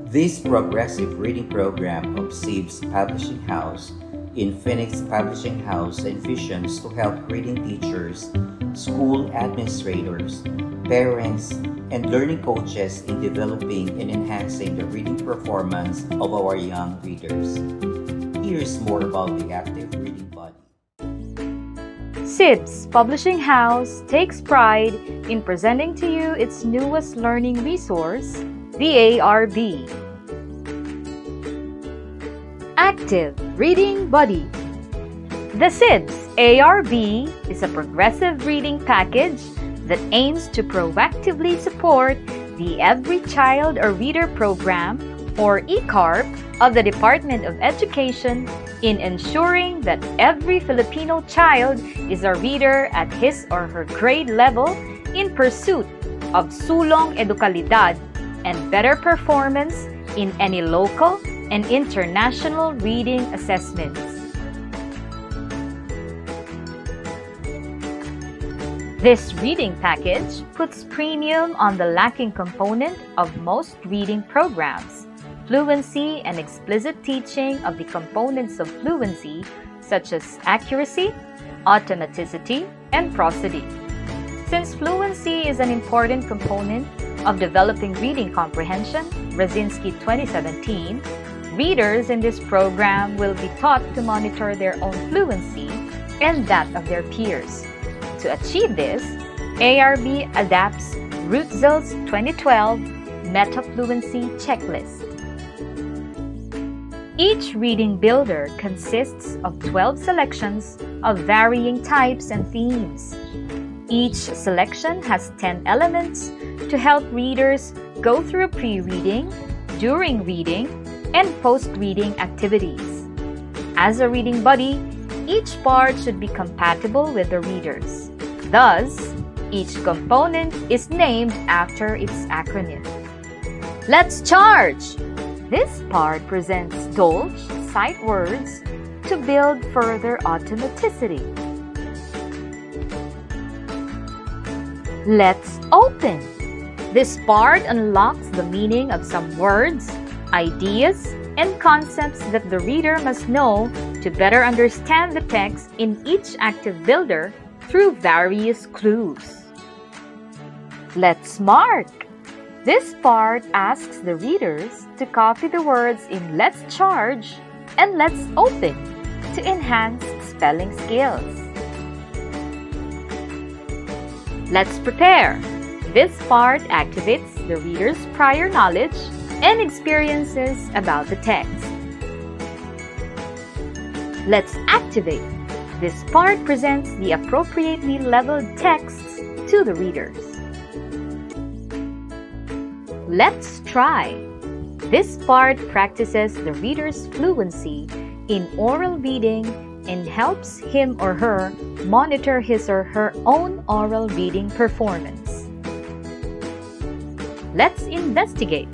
This progressive reading program of SIB's Publishing House in Phoenix Publishing House envisions to help reading teachers, school administrators, parents, and learning coaches in developing and enhancing the reading performance of our young readers. Here's more about the Active Reading Body.
SIB's Publishing House takes pride in presenting to you its newest learning resource, the ARB. Active Reading Buddy. The SIB's ARB is a progressive reading package that aims to proactively support the Every Child a Reader program, or ECARP, of the Department of Education in ensuring that every Filipino child is a reader at his or her grade level in pursuit of sulong edukalidad and better performance in any local and international reading assessments. This reading package puts premium on the lacking component of most reading programs: fluency and explicit teaching of the components of fluency, such as accuracy, automaticity, and prosody. Since fluency is an important component of developing reading comprehension, Brzezinski 2017, readers in this program will be taught to monitor their own fluency and that of their peers. To achieve this, ARB adapts Rutzel's 2012 Meta Fluency Checklist. Each reading builder consists of 12 selections of varying types and themes. Each selection has 10 elements to help readers go through pre-reading, during reading, and post-reading activities. As a reading buddy, each part should be compatible with the readers. Thus, each component is named after its acronym. Let's charge! This part presents Dolch sight words to build further automaticity. Let's open! This part unlocks the meaning of some words, ideas, and concepts that the reader must know to better understand the text in each active builder through various clues. Let's mark! This part asks the readers to copy the words in Let's Charge and Let's Open to enhance spelling skills. Let's Prepare! This part activates the reader's prior knowledge and experiences about the text. Let's Activate! This part presents the appropriately leveled texts to the readers. Let's Try! This part practices the reader's fluency in oral reading and helps him or her monitor his or her own oral reading performance. Let's Investigate!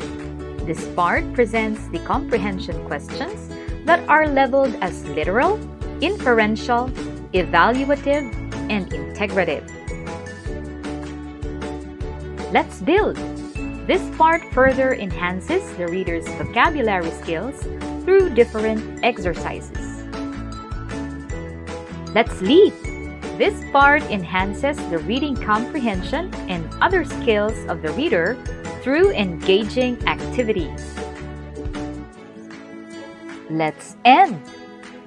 This part presents the comprehension questions that are leveled as literal, inferential, evaluative, and integrative. Let's Build! This part further enhances the reader's vocabulary skills through different exercises. Let's Lead! This part enhances the reading comprehension and other skills of the reader through engaging activities. Let's End!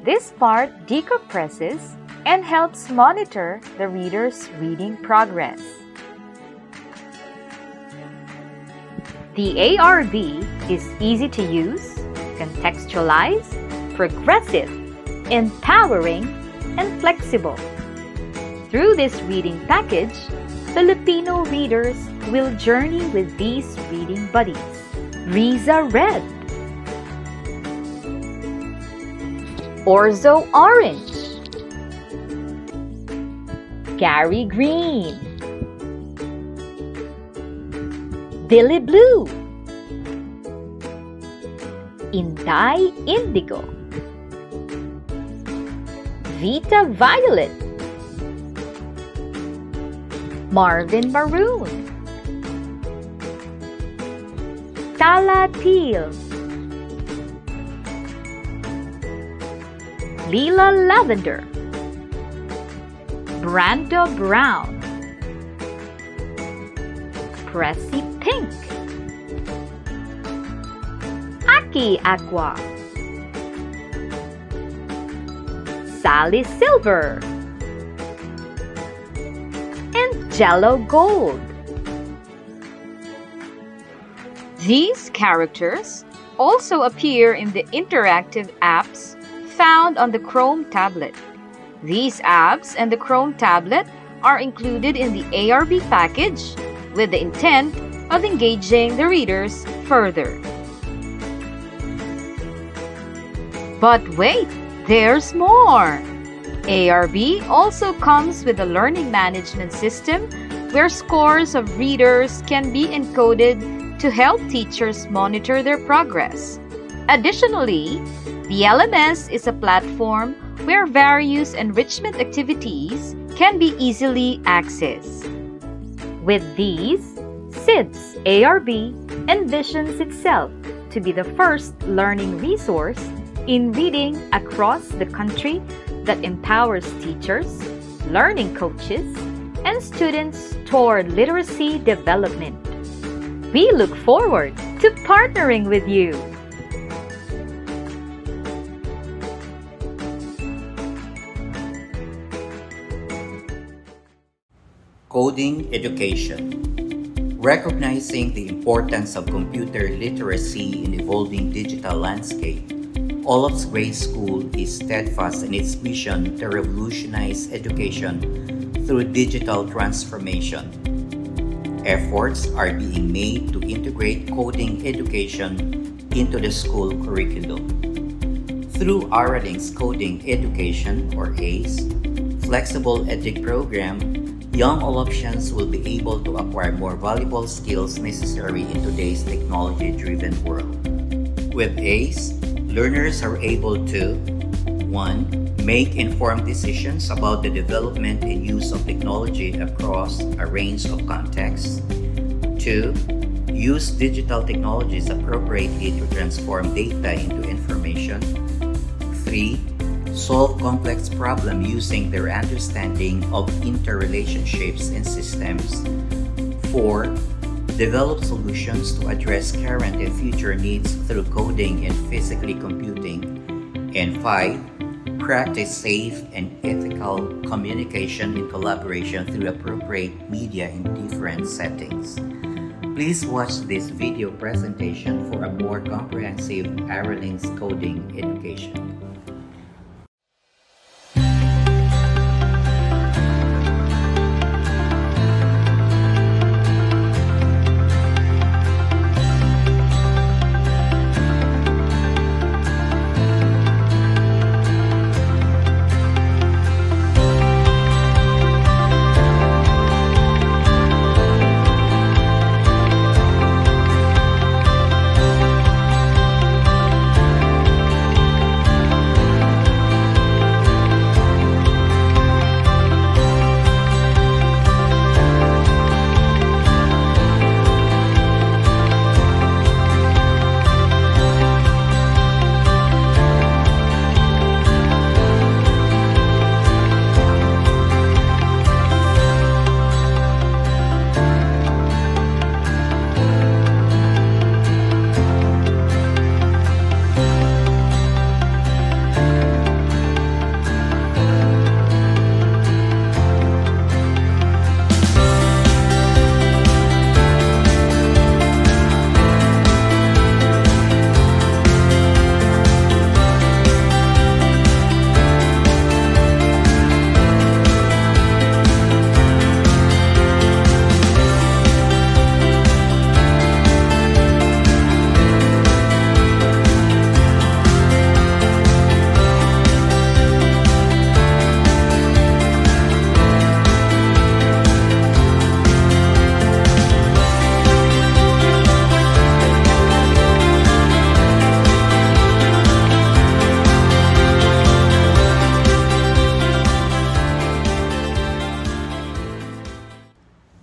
This part decompresses and helps monitor the reader's reading progress. The ARB is easy to use, contextualized, progressive, empowering, and flexible. Through this reading package, Filipino readers will journey with these reading buddies. Riza Red, Orzo Orange, Gary Green, Billy Blue, Inday Indigo, Vita Violet, Marvin Maroon, Tala Teal, Lila Lavender, Brando Brown, Pressy Pink, Aki Aqua, Sally Silver, and Jello Gold. These characters also appear in the interactive apps found on the Chrome tablet. These apps and the Chrome tablet are included in the ARB package with the intent of engaging the readers further. But wait, there's more! ARB also comes with a learning management system where scores of readers can be encoded to help teachers monitor their progress. Additionally, the LMS is a platform where various enrichment activities can be easily accessed. With these, SIDS ARB envisions itself to be the first learning resource in reading across the country that empowers teachers, learning coaches, and students toward literacy development. We look forward to partnering with you.
Coding education. Recognizing the importance of computer literacy in evolving digital landscape, OLOPSC Grade School is steadfast in its mission to revolutionize education through digital transformation. Efforts are being made to integrate coding education into the school curriculum. Through Araling's Coding Education, or ACE, flexible EdTech program, young OLOPSians will be able to acquire more valuable skills necessary in today's technology-driven world. With ACE, learners are able to 1. Make informed decisions about the development and use of technology across a range of contexts. 2. Use digital technologies appropriately to transform data into information. 3. Solve complex problems using their understanding of interrelationships and systems. 4. Develop solutions to address current and future needs through coding and physically computing. And 5. Practice safe and ethical communication and collaboration through appropriate media in different settings. Please watch this video presentation for a more comprehensive Araling's Coding Education.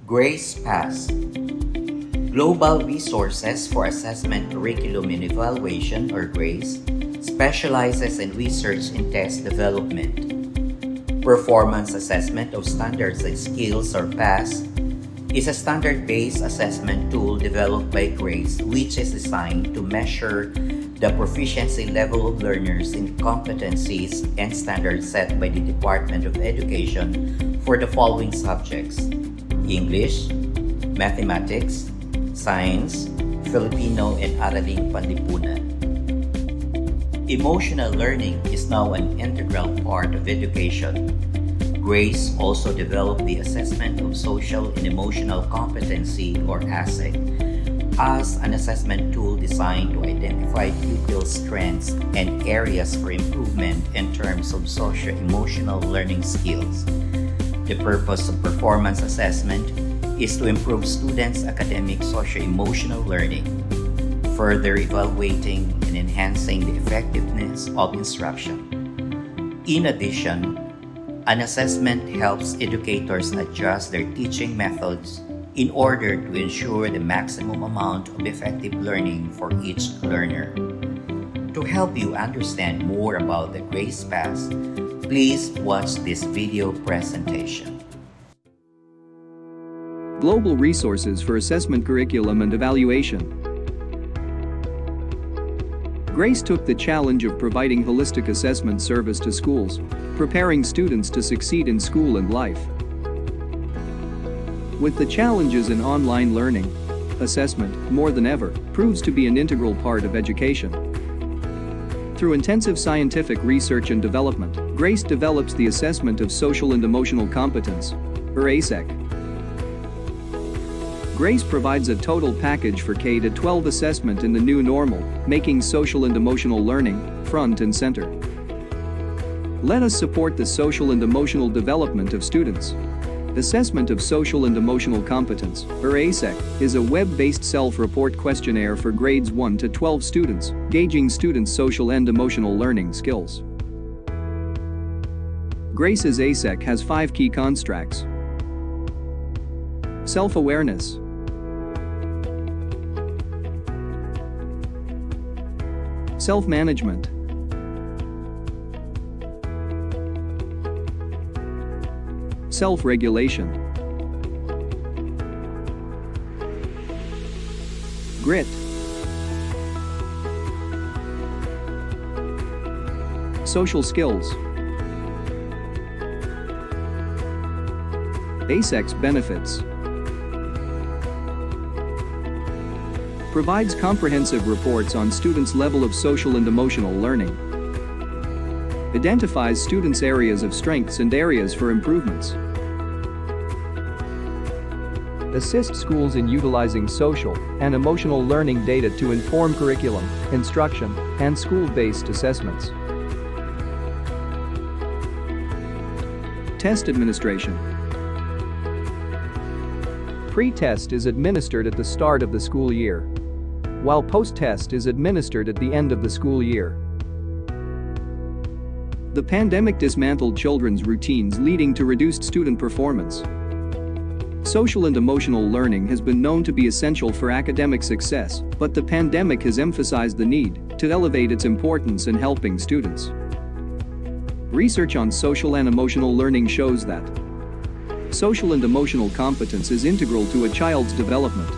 Grace Pass. Global Resources for Assessment, Curriculum and Evaluation, or GRACE, specializes in research and test development. Performance Assessment of Standards and Skills, or PASS, is a standard-based assessment tool developed by GRACE which is designed to measure the proficiency level of learners in competencies and standards set by the Department of Education for the following subjects: English, Mathematics, Science, Filipino, and Araling Panlipunan. Emotional learning is now an integral part of education. GRACE also developed the Assessment of Social and Emotional Competency, or ASEC, as an assessment tool designed to identify pupils' strengths and areas for improvement in terms of socio-emotional learning skills. The purpose of performance assessment is to improve students' academic socio-emotional learning, further evaluating and enhancing the effectiveness of instruction. In addition, an assessment helps educators adjust their teaching methods in order to ensure the maximum amount of effective learning for each learner. To help you understand more about the GRACE Pass, please watch this video presentation.
Global Resources for Assessment, Curriculum and Evaluation. GRACE took the challenge of providing holistic assessment service to schools, preparing students to succeed in school and life. With the challenges in online learning, assessment, more than ever, proves to be an integral part of education. Through intensive scientific research and development, GRACE develops the Assessment of Social and Emotional Competence, or ASEC. GRACE provides a total package for K-12 assessment in the new normal, making social and emotional learning front and center. Let us support the social and emotional development of students. Assessment of Social and Emotional Competence, or ASEC, is a web-based self-report questionnaire for grades 1 to 12 students, gauging students' social and emotional learning skills. GRACE's ASEC has 5 key constructs: self-awareness, self-management, self-regulation, grit, social skills. ASEC's benefits: provides comprehensive reports on students' level of social and emotional learning, identifies students' areas of strengths and areas for improvements, assist schools in utilizing social and emotional learning data to inform curriculum, instruction, and school-based assessments. Test administration. Pre-test is administered at the start of the school year, while post-test is administered at the end of the school year. The pandemic dismantled children's routines, leading to reduced student performance. Social and emotional learning has been known to be essential for academic success, but the pandemic has emphasized the need to elevate its importance in helping students. Research on social and emotional learning shows that social and emotional competence is integral to a child's development.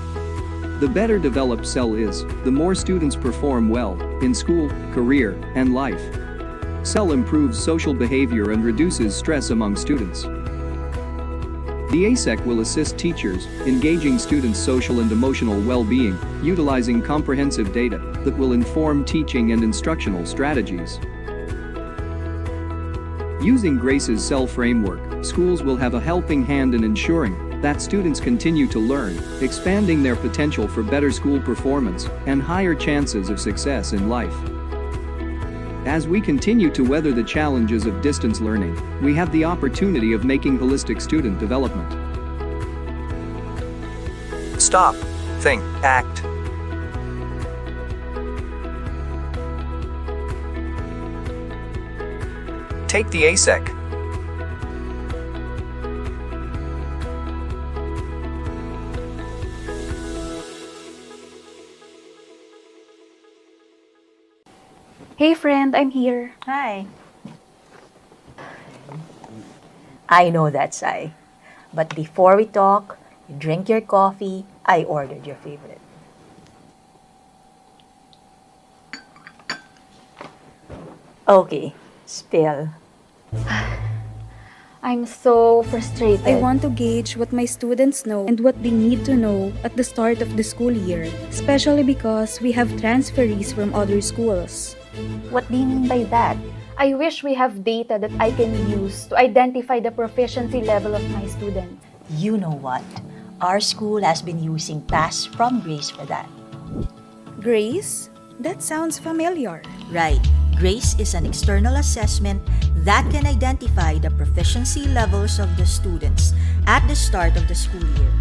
The better developed cell is, the more students perform well in school, career, and life. Cell improves social behavior and reduces stress among students. The ASEC will assist teachers in gauging students' social and emotional well-being, utilizing comprehensive data that will inform teaching and instructional strategies. Using GRACE's cell framework, schools will have a helping hand in ensuring that students continue to learn, expanding their potential for better school performance and higher chances of success in life. As we continue to weather the challenges of distance learning, we have the opportunity of making holistic student development. Stop, think, act. Take the ASEC.
Hey friend, I'm here.
Hi. I know that's I. But before we talk, you drink your coffee, I ordered your favorite. Okay, spill.
I'm so frustrated. I want to gauge what my students know and what they need to know at the start of the school year, especially because we have transferees from other schools.
What do you mean by that? I wish we have data that I can use to identify the proficiency level of my student.
You know what? Our school has been using Pass from Grace for that.
Grace? That sounds familiar.
Right. Grace is an external assessment that can identify the proficiency levels of the students at the start of the school year.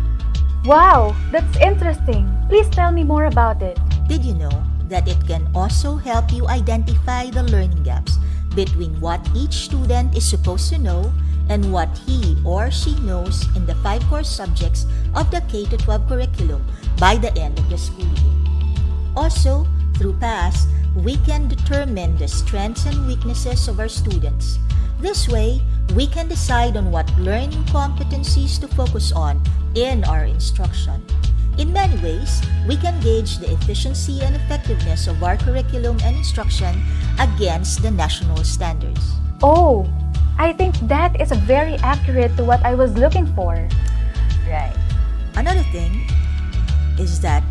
Wow, that's interesting. Please tell me more about it.
Did you know that it can also help you identify the learning gaps between what each student is supposed to know and what he or she knows in the 5 core subjects of the K-12 curriculum by the end of the school year? Also, through PASS, we can determine the strengths and weaknesses of our students. This way, we can decide on what learning competencies to focus on in our instruction. In many ways, we can gauge the efficiency and effectiveness of our curriculum and instruction against the national standards.
Oh, I think that is very accurate to what I was looking for.
Right. Another thing is that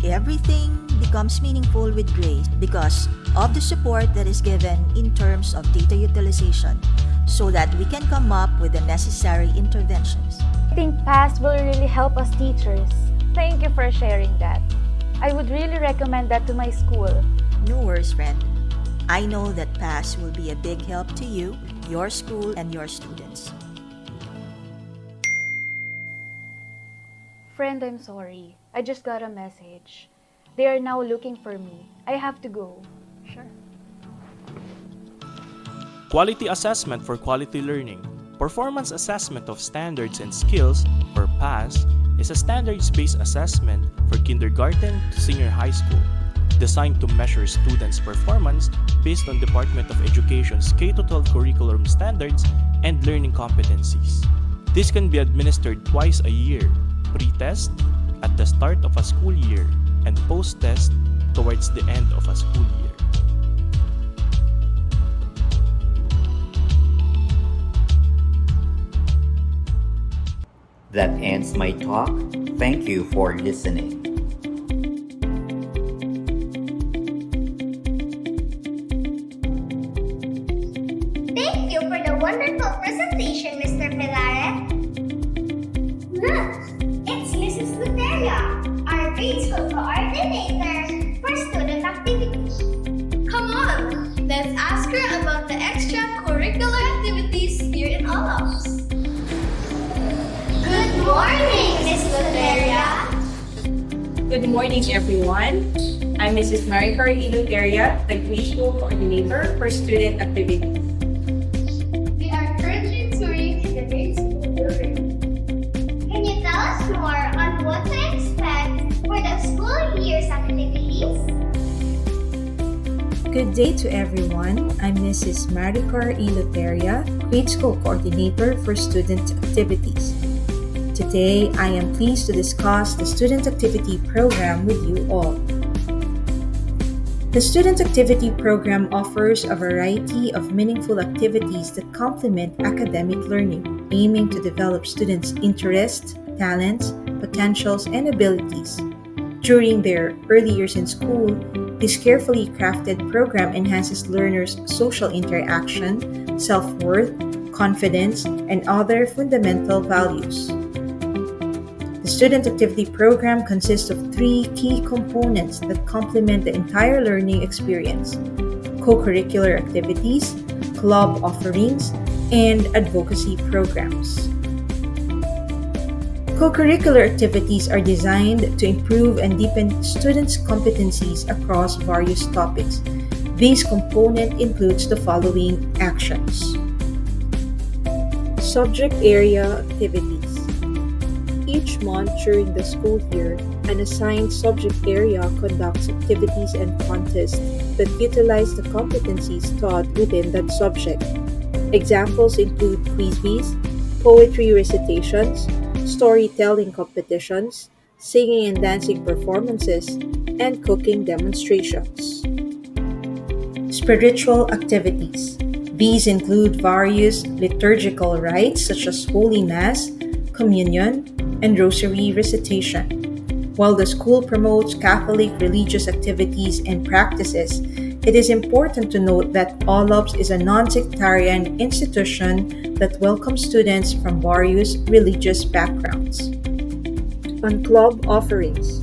everything becomes meaningful with Grace because of the support that is given in terms of data utilization so that we can come up with the necessary interventions.
I think PASS will really help us teachers. Thank you for sharing that. I would really recommend that to my school.
No worries, friend. I know that PASS will be a big help to you, your school, and your students.
Friend, I'm sorry. I just got a message. They are now looking for me. I have to go.
Sure.
Quality Assessment for Quality Learning. Performance Assessment of Standards and Skills, or PASS, is a standards-based assessment for kindergarten to senior high school, designed to measure students' performance based on Department of Education's K-12 curriculum standards and learning competencies. This can be administered twice a year, pre-test at the start of a school year and post-test towards the end of a school year.
That ends my talk. Thank you for listening.
Thank you for the wonderful presentation, Mr. Pilares. Look, it's Mrs. Luteria, our grade school coordinator for student activities. Come on, let's ask her about the extracurricular activities here in OLOPS. Good morning, Miss Luteria.
Good morning, everyone. I'm Mrs. Maricar Iluteria, the Grade School Coordinator for Student Activities.
We are currently touring in the grade school building. Can you tell us more on what to expect for the school year's activities?
Good day to everyone. I'm Mrs. Maricar Iluteria, Grade School Coordinator for Student Activities. Today, I am pleased to discuss the Student Activity Program with you all. The Student Activity Program offers a variety of meaningful activities that complement academic learning, aiming to develop students' interests, talents, potentials, and abilities. During their early years in school, this carefully crafted program enhances learners' social interaction, self-worth, confidence, and other fundamental values. The Student Activity Program consists of 3 key components that complement the entire learning experience: co-curricular activities, club offerings, and advocacy programs. Co-curricular activities are designed to improve and deepen students' competencies across various topics. This component includes the following actions. Subject area activities. Each month during the school year,
an assigned subject area conducts activities and contests that utilize the competencies taught within that subject. Examples include quiz bees, poetry recitations, storytelling competitions, singing and dancing performances, and cooking demonstrations. Spiritual activities. These include various liturgical rites such as Holy Mass, Communion, and Rosary recitation. While the school promotes Catholic religious activities and practices, it is important to note that OLOPS is a non-sectarian institution that welcomes students from various religious backgrounds. On club offerings.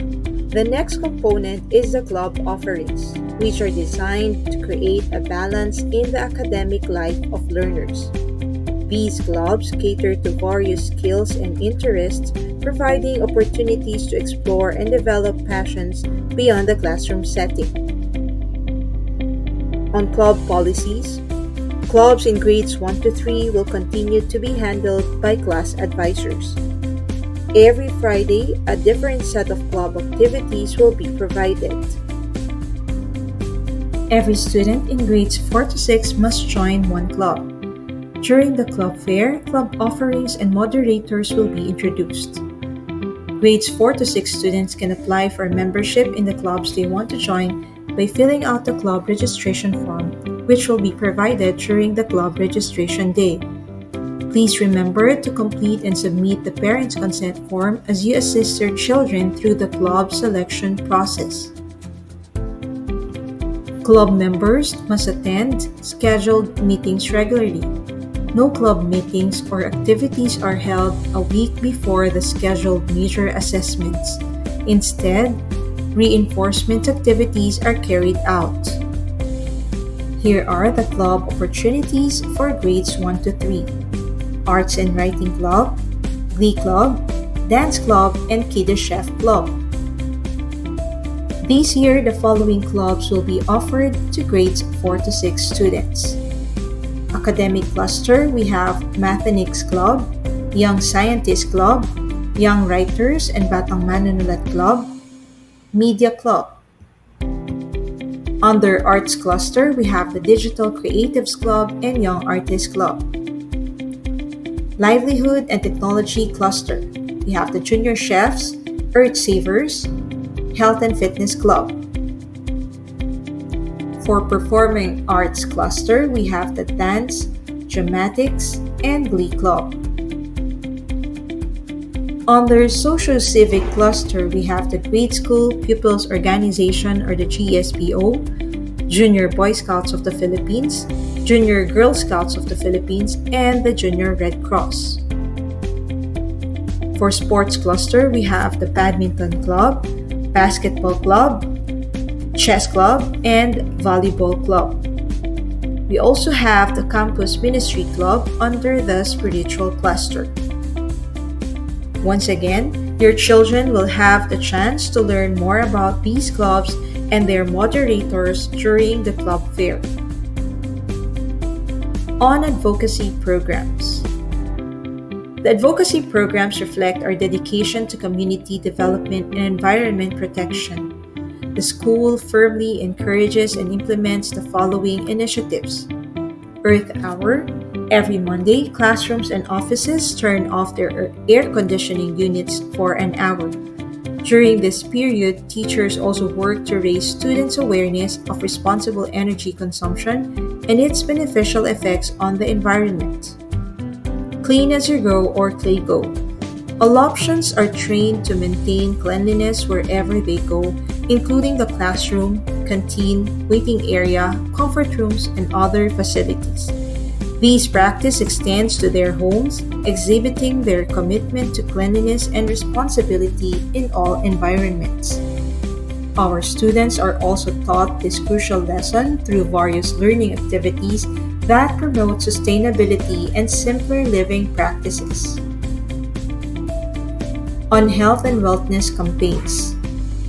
The next component is the club offerings, which are designed to create a balance in the academic life of learners. These clubs cater to various skills and interests, providing opportunities to explore and develop passions beyond the classroom setting. On club policies, clubs in grades 1 to 3 will continue to be handled by class advisors. Every Friday, a different set of club activities will be provided. Every student in grades 4 to 6 must join one club. During the club fair, club offerings and moderators will be introduced. Grades 4 to 6 students can apply for membership in the clubs they want to join by filling out the club registration form, which will be provided during the club registration day. Please remember to complete and submit the parents' consent form as you assist your children through the club selection process. Club members must attend scheduled meetings regularly. No club meetings or activities are held a week before the scheduled major assessments. Instead, reinforcement activities are carried out. Here are the club opportunities for grades 1 to 3. Arts and Writing Club, Glee Club, Dance Club, and Kiddo Chef Club. This year, the following clubs will be offered to grades 4 to 6 students. Academic cluster, we have Mathematics Club, Young Scientist Club, Young Writers and Batang Manunulat Club, Media Club. Under Arts Cluster, we have the Digital Creatives Club and Young Artists Club. Livelihood and Technology Cluster, we have the Junior Chefs, Earth Savers, Health and Fitness Club. For Performing Arts Cluster, we have the Dance, Dramatics, and Glee Club. Under Social Civic Cluster, we have the Grade School Pupils Organization or the GSPO, Junior Boy Scouts of the Philippines, Junior Girl Scouts of the Philippines, and the Junior Red Cross. For Sports Cluster, we have the Badminton Club, Basketball Club, Chess Club, and Volleyball Club. We also have the Campus Ministry Club under the Spiritual Cluster. Once again, your children will have the chance to learn more about these clubs and their moderators during the club fair. On advocacy programs. The advocacy programs reflect our dedication to community development and environment protection. The school firmly encourages and implements the following initiatives. Earth Hour. Every Monday, classrooms and offices turn off their air conditioning units for an hour. During this period, teachers also work to raise students' awareness of responsible energy consumption and its beneficial effects on the environment. Clean as you go or Clay Go. OLOPSians are trained to maintain cleanliness wherever they go, including the classroom, canteen, waiting area, comfort rooms, and other facilities. This practice extends to their homes, exhibiting their commitment to cleanliness and responsibility in all environments. Our students are also taught this crucial lesson through various learning activities that promote sustainability and simpler living practices. On health and wellness campaigns.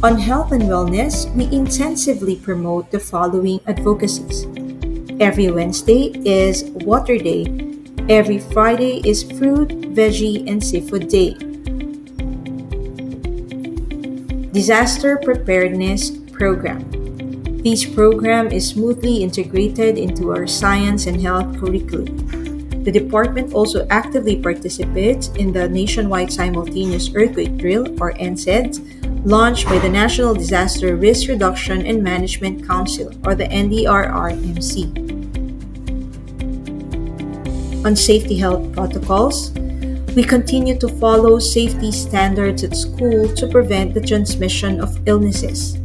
On health and wellness, we intensively promote the following advocacies. Every Wednesday is Water Day. Every Friday is Fruit, Veggie, and Seafood Day. Disaster Preparedness Program. This program is smoothly integrated into our science and health curriculum. The department also actively participates in the nationwide simultaneous earthquake drill, or NSED, launched by the National Disaster Risk Reduction and Management Council, or the NDRRMC. On safety health protocols, we continue to follow safety standards at school to prevent the transmission of illnesses.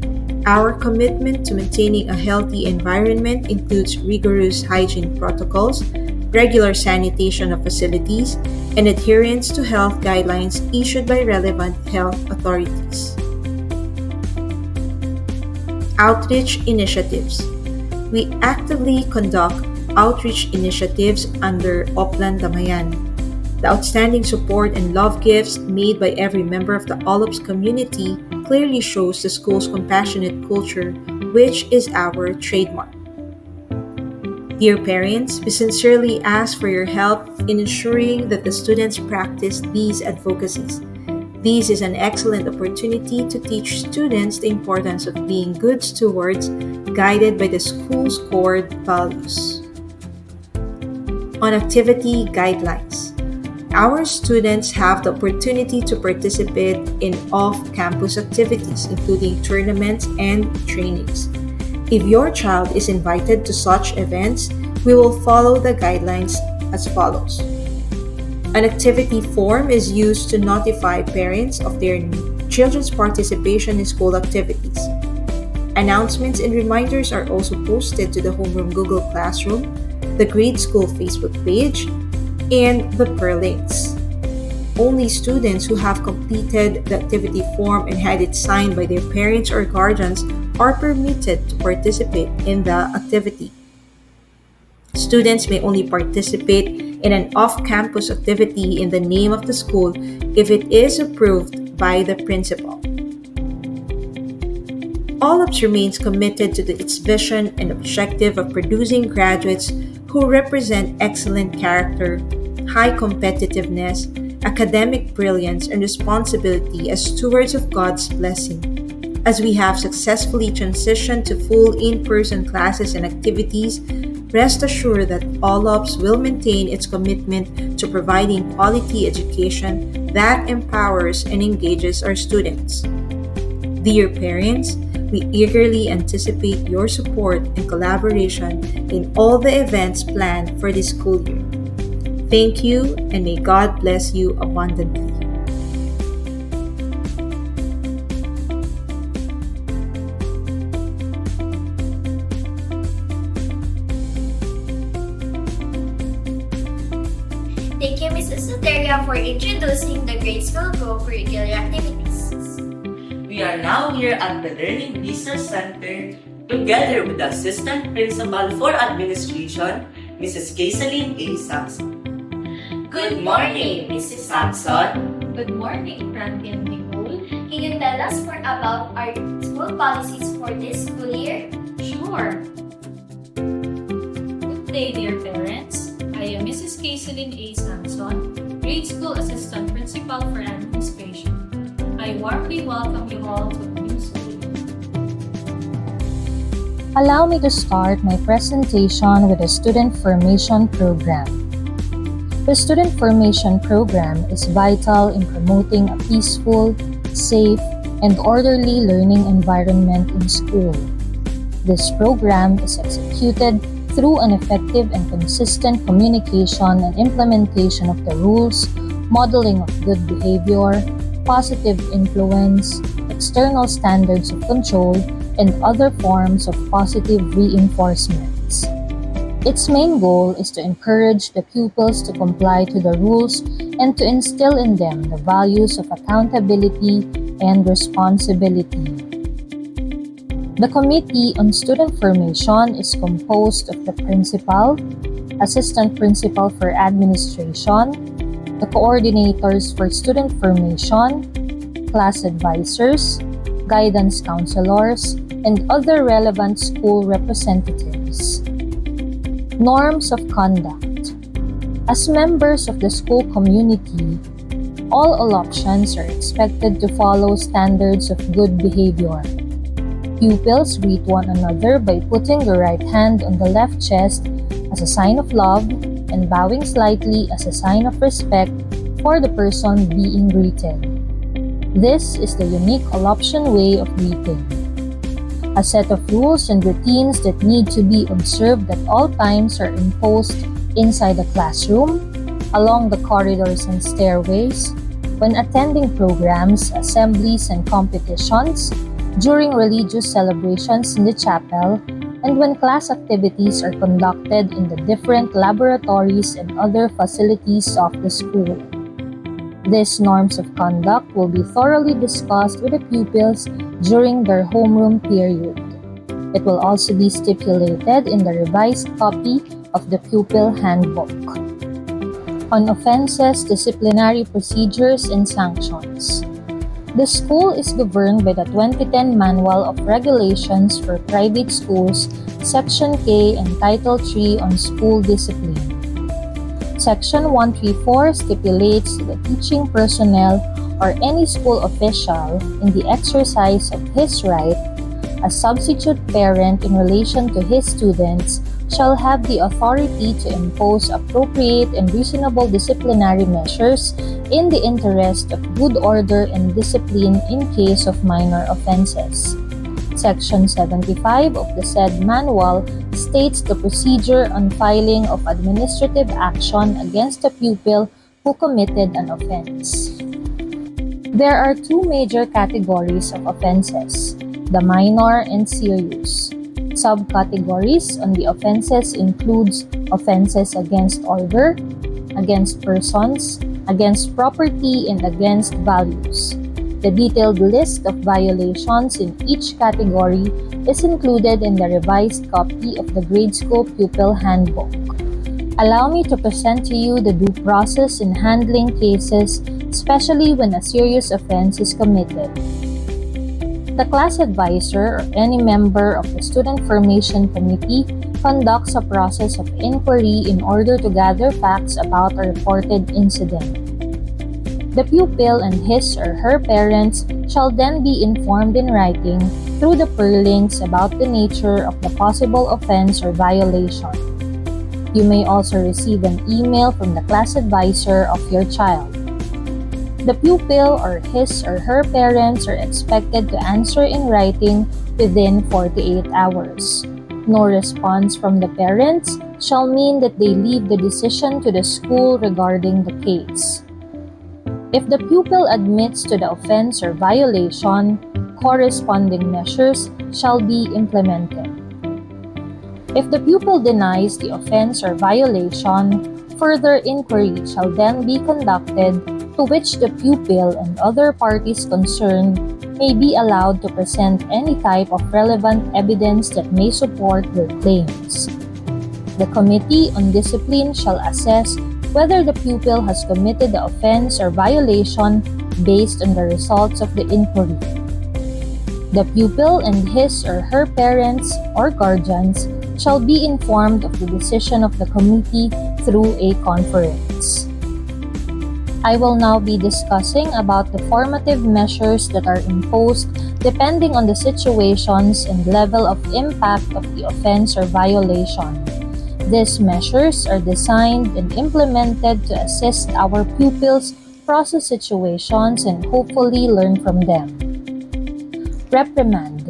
Our commitment to maintaining a healthy environment includes rigorous hygiene protocols, regular sanitation of facilities, and adherence to health guidelines issued by relevant health authorities. Outreach initiatives. We actively conduct outreach initiatives under Oplan Damayan. The outstanding support and love gifts made by every member of the OLOPS community clearly shows the school's compassionate culture, which is our trademark. Dear parents, we sincerely ask for your help in ensuring that the students practice these advocacies. This is an excellent opportunity to teach students the importance of being good stewards, guided by the school's core values. On activity guidelines. Our students have the opportunity to participate in off-campus activities, including tournaments and trainings. If your child is invited to such events, we will follow the guidelines as follows. An activity form is used to notify parents of their children's participation in school activities. Announcements and reminders are also posted to the Homeroom Google Classroom, the Grade School Facebook page, and the links. Only students who have completed the activity form and had it signed by their parents or guardians are permitted to participate in the activity. Students may only participate in an off-campus activity in the name of the school if it is approved by the principal. OLOPS remains committed to its vision and objective of producing graduates who represent excellent character, high competitiveness, academic brilliance, and responsibility as stewards of God's blessing. As we have successfully transitioned to full in-person classes and activities, rest assured that OLOPS will maintain its commitment to providing quality education that empowers and engages our students. Dear parents, we eagerly anticipate your support and collaboration in all the events planned for this school year. Thank you, and may God bless you abundantly.
Thank you, Mrs. Soteria, for introducing the grade school co-curricular activities.
We are now here at the Learning Resource Center together with the Assistant Principal for Administration, Mrs. Kaisalin A. Sampson.
Good morning, Mrs. Sampson.
Good morning, Frankie and Nicole.
Can you tell us more about our school policies for this school year?
Sure. Good day, dear parents. I am Mrs. Kaisalin A. Sampson, Grade School Assistant Principal for Administration. I warmly welcome you all to the new school year.
Allow me to start my presentation with the Student Formation Program. The Student Formation Program is vital in promoting a peaceful, safe, and orderly learning environment in school. This program is executed through an effective and consistent communication and implementation of the rules, modeling of good behavior, positive influence, external standards of control, and other forms of positive reinforcements. Its main goal is to encourage the pupils to comply to the rules and to instill in them the values of accountability and responsibility. The Committee on Student Formation is composed of the Principal, Assistant Principal for Administration, the Coordinators for Student Formation, Class Advisors, Guidance Counselors, and other relevant school representatives. Norms of conduct. As members of the school community,
All OLOPSians are expected to follow standards of good behavior. Pupils greet one another by putting the right hand on the left chest as a sign of love and bowing slightly as a sign of respect for the person being greeted. This is the unique OLOPSian way of greeting. A set of rules and routines that need to be observed at all times are imposed inside the classroom, along the corridors and stairways, when attending programs, assemblies, and competitions, during religious celebrations in the chapel, and when class activities are conducted in the different laboratories and other facilities of the school. These norms of conduct will be thoroughly discussed with the pupils during their homeroom period. It will also be stipulated in the revised copy of the pupil handbook. On offenses, disciplinary procedures, and sanctions. The school is governed by the 2010 Manual of Regulations for Private Schools, Section K and Title III on School Discipline. Section 134 stipulates that the teaching personnel or any school official, in the exercise of his right as substitute parent in relation to his students, shall have the authority to impose appropriate and reasonable disciplinary measures in the interest of good order and discipline in case of minor offenses. Section 75 of the said manual states the procedure on filing of administrative action against a pupil who committed an offense. There are two major categories of offenses: the minor and serious. Subcategories on the offenses includes offenses against order, against persons, against property, and against values. The detailed list of violations in each category is included in the revised copy of the Grade School Pupil Handbook. Allow me to present to you the due process in handling cases, especially when a serious offense is committed. The class advisor or any member of the Student Formation Committee conducts a process of inquiry in order to gather facts about a reported incident. The pupil and his or her parents shall then be informed in writing through the perlinks about the nature of the possible offense or violation. You may also receive an email from the class advisor of your child. The pupil or his or her parents are expected to answer in writing within 48 hours. No response from the parents shall mean that they leave the decision to the school regarding the case. If the pupil admits to the offense or violation, corresponding measures shall be implemented. If the pupil denies the offense or violation, further inquiry shall then be conducted, to which the pupil and other parties concerned may be allowed to present any type of relevant evidence that may support their claims. The Committee on Discipline shall assess whether the pupil has committed the offense or violation based on the results of the inquiry. The pupil and his or her parents or guardians shall be informed of the decision of the committee through a conference. I will now be discussing about the formative measures that are imposed depending on the situations and level of impact of the offense or violation. These measures are designed and implemented to assist our pupils process situations and hopefully learn from them. Reprimand.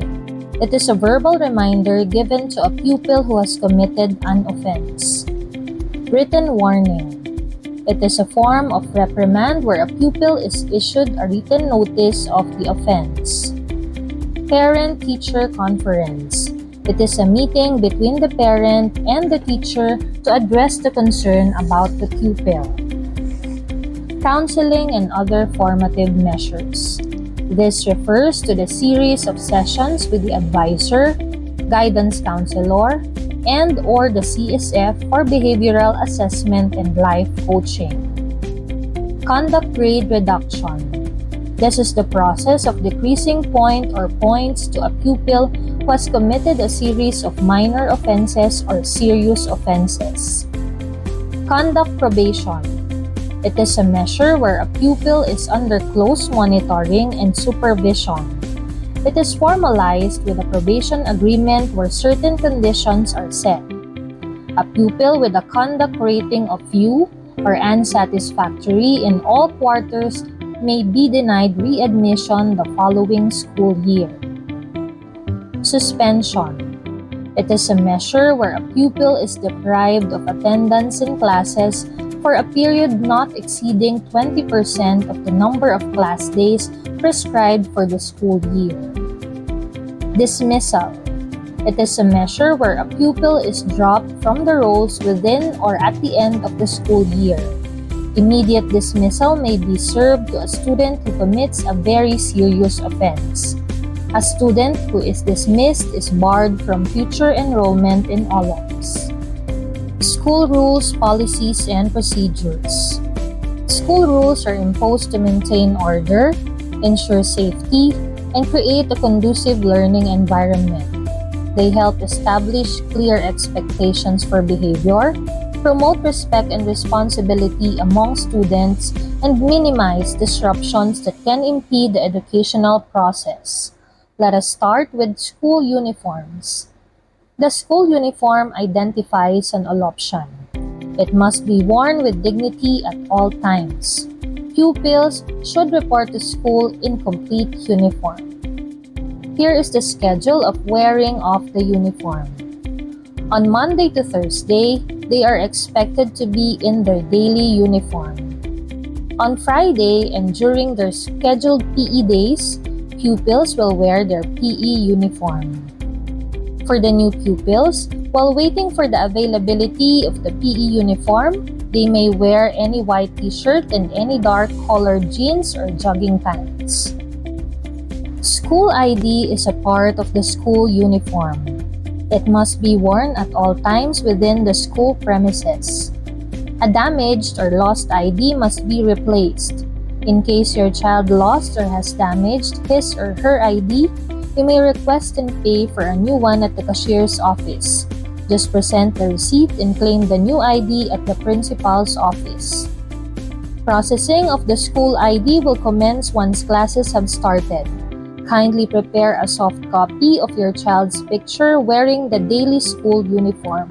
It is a verbal reminder given to a pupil who has committed an offense. Written warning. It is a form of reprimand where a pupil is issued a written notice of the offense. Parent-teacher conference. It is a meeting between the parent and the teacher to address the concern about the pupil. Counseling and other formative measures. This refers to the series of sessions with the advisor, guidance counselor, and/or the CSF for behavioral assessment and life coaching. Conduct grade reduction. This is the process of decreasing point or points to a pupil who has committed a series of minor offenses or serious offenses. Conduct probation.
It is a measure where a pupil is under close monitoring and supervision. It is formalized with a probation agreement where certain conditions are set. A pupil with a conduct rating of U or unsatisfactory in all quarters may be denied readmission the following school year. Suspension. It is a measure where a pupil is deprived of attendance in classes for a period not exceeding 20% of the number of class days prescribed for the school year. Dismissal. It is a measure where a pupil is dropped from the rolls within or at the end of the school year. Immediate dismissal may be served to a student who commits a very serious offense. A student who is dismissed is barred from future enrollment in OLOPS. School rules, policies, and procedures. School rules are imposed to maintain order, ensure safety, and create a conducive learning environment. They help establish clear expectations for behavior, promote respect and responsibility among students, and minimize disruptions that can impede the educational process. Let us start with school uniforms. The school uniform identifies an OLOPSian. It must be worn with dignity at all times. Pupils should report to school in complete uniform. Here is the schedule of wearing of the uniform. On Monday to Thursday, they are expected to be in their daily uniform. On Friday and during their scheduled PE days, pupils will wear their PE uniform. For the new pupils, while waiting for the availability of the PE uniform, they may wear any white t-shirt and any dark-colored jeans or jogging pants. School ID is a part of the school uniform. It must be worn at all times within the school premises. A damaged or lost ID must be replaced. In case your child lost or has damaged his or her ID, you may request and pay for a new one at the cashier's office. Just present the receipt and claim the new ID at the principal's office. Processing of the school ID will commence once classes have started. Kindly prepare a soft copy of your child's picture wearing the daily school uniform.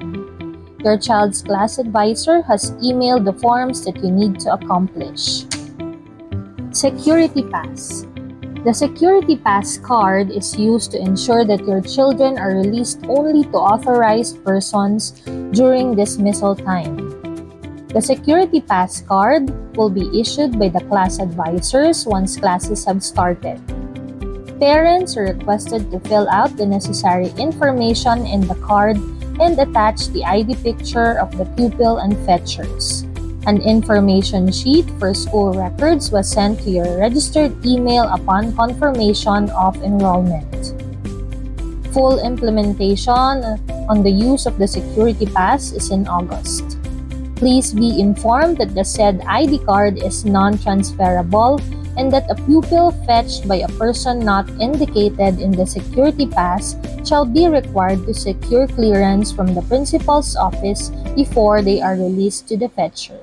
Your child's class advisor has emailed the forms that you need to accomplish. Security Pass. The Security Pass card is used to ensure that your children are released only to authorized persons during dismissal time. The Security Pass card will be issued by the class advisors once classes have started. Parents are requested to fill out the necessary information in the card and attach the ID picture of the pupil and fetchers. An information sheet for school records was sent to your registered email upon confirmation of enrollment. Full implementation on the use of the Security Pass is in August. Please be informed that the said ID card is non-transferable and that a pupil fetched by a person not indicated in the Security Pass shall be required to secure clearance from the principal's office before they are released to the fetcher.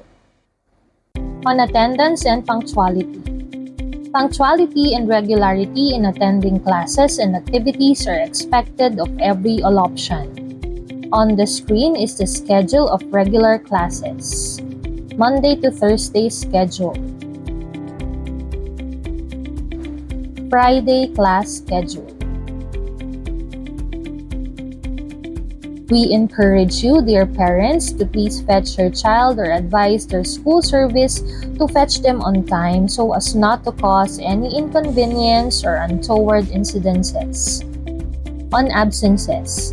On attendance and punctuality. Punctuality and regularity in attending classes and activities are expected of every OLOPSian. On the screen is the schedule of regular classes. Monday to Thursday schedule. Friday class schedule. We encourage you, dear parents, to please fetch your child or advise their school service to fetch them on time so as not to cause any inconvenience or untoward incidences. On absences.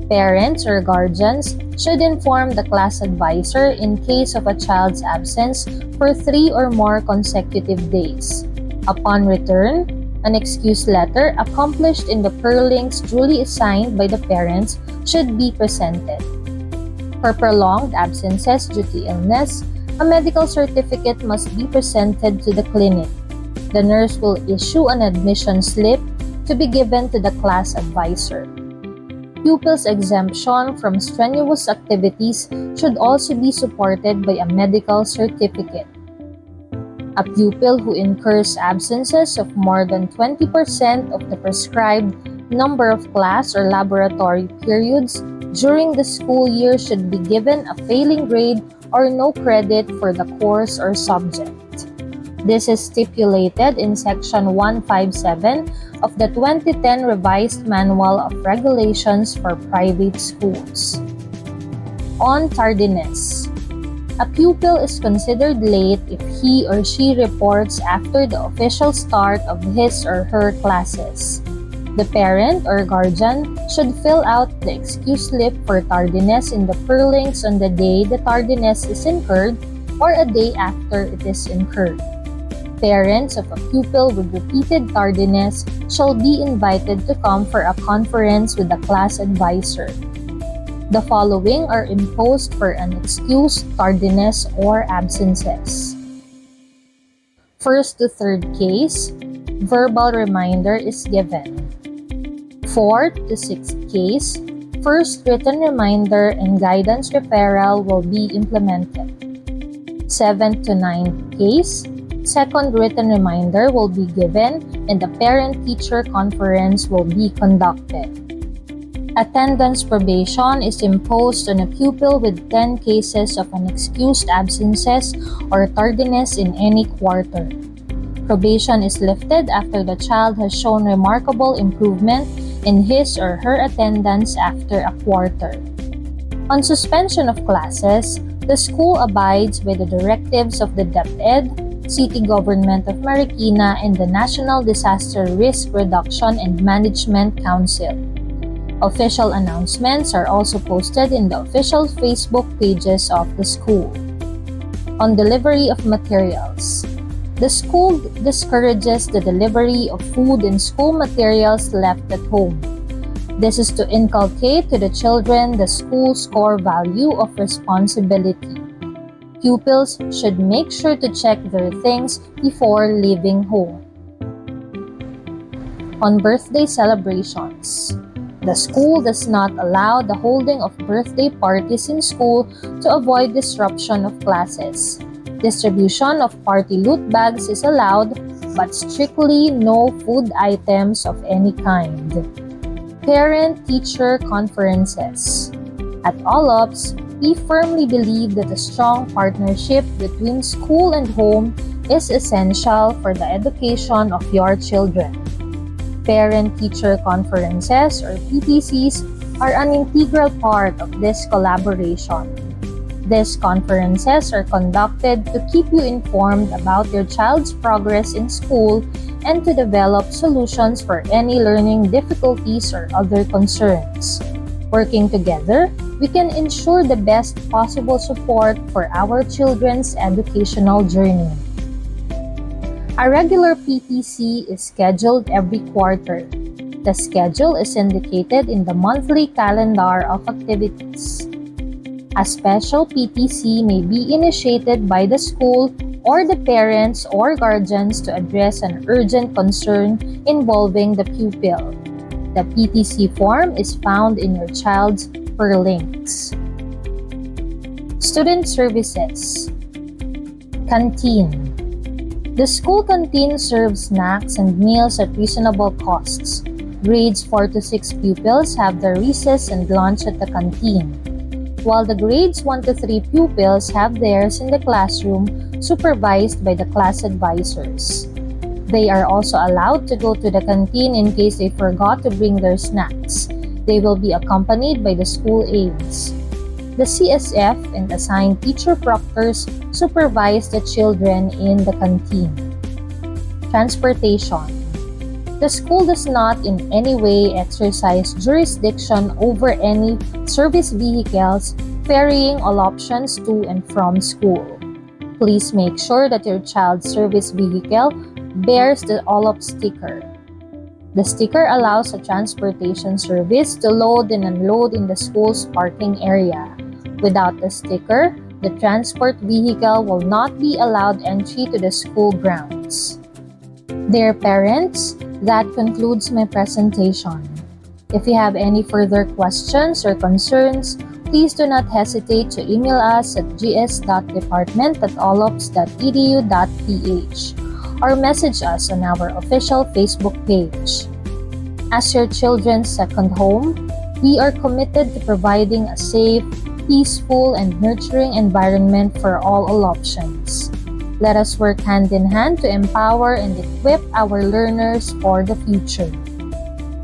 Parents or guardians should inform the class advisor in case of a child's absence for 3 or more consecutive days. Upon return, an excuse letter accomplished in the perlinks duly assigned by the parents should be presented. For prolonged absences due to illness, a medical certificate must be presented to the clinic. The nurse will issue an admission slip to be given to the class advisor. Pupils' exemption from strenuous activities should also be supported by a medical certificate. A pupil who incurs absences of more than 20% of the prescribed number of class or laboratory periods during the school year should be given a failing grade or no credit for the course or subject. This is stipulated in Section 157 of the 2010 Revised Manual of Regulations for Private Schools. On tardiness. A pupil is considered late if he or she reports after the official start of his or her classes. The parent or guardian should fill out the excuse slip for tardiness in the perlinks on the day the tardiness is incurred or a day after it is incurred. Parents of a pupil with repeated tardiness shall be invited to come for a conference with the class advisor. The following are imposed for an excused tardiness or absences. First to third case, verbal reminder is given. Fourth to sixth case, first written reminder and guidance referral will be implemented. Seventh to ninth case, second written reminder will be given and the parent-teacher conference will be conducted. Attendance probation is imposed on a pupil with 10 cases of unexcused absences or tardiness in any quarter. Probation is lifted after the child has shown remarkable improvement in his or her attendance after a quarter. On suspension of classes, the school abides by the directives of the DepEd, City Government of Marikina, and the National Disaster Risk Reduction and Management Council. Official announcements are also posted in the official Facebook pages of the school. On delivery of materials. The school discourages the delivery of food and school materials left at home. This is to inculcate to the children the school's core value of responsibility. Pupils should make sure to check their things before leaving home. On birthday celebrations. The school does not allow the holding of birthday parties in school to avoid disruption of classes. Distribution of party loot bags is allowed, but strictly no food items of any kind. Parent-teacher conferences. At OLOPS, we firmly believe that a strong partnership between school and home is essential for the education of your children. Parent-teacher conferences or PTCs are an integral part of this collaboration. These conferences are conducted to keep you informed about your child's progress in school and to develop solutions for any learning difficulties or other concerns. Working together, we can ensure the best possible support for our children's educational journey. A regular PTC is scheduled every quarter. The schedule is indicated in the monthly calendar of activities. A special PTC may be initiated by the school or the parents or guardians to address an urgent concern involving the pupil. The PTC form is found in your child's perlinks. Student services. Canteen. The school canteen serves snacks and meals at reasonable costs. Grades 4 to 6 pupils have their recess and lunch at the canteen, while the grades 1 to 3 pupils have theirs in the classroom supervised by the class advisors. They are also allowed to go to the canteen in case they forgot to bring their snacks. They will be accompanied by the school aides. The CSF and assigned teacher proctors supervise the children in the canteen. Transportation. The school does not in any way exercise jurisdiction over any service vehicles ferrying all options to and from school. Please make sure that your child's service vehicle bears the OLOPS sticker. The sticker allows a transportation service to load and unload in the school's parking area. Without the sticker, the transport vehicle will not be allowed entry to the school grounds. Dear parents, that concludes my presentation. If you have any further questions or concerns, please do not hesitate to email us at gs.department@olops.edu.ph or message us on our official Facebook page. As your children's second home, we are committed to providing a safe, peaceful, and nurturing environment for all OLOPSians. Let us work hand in hand to empower and equip our learners for the future.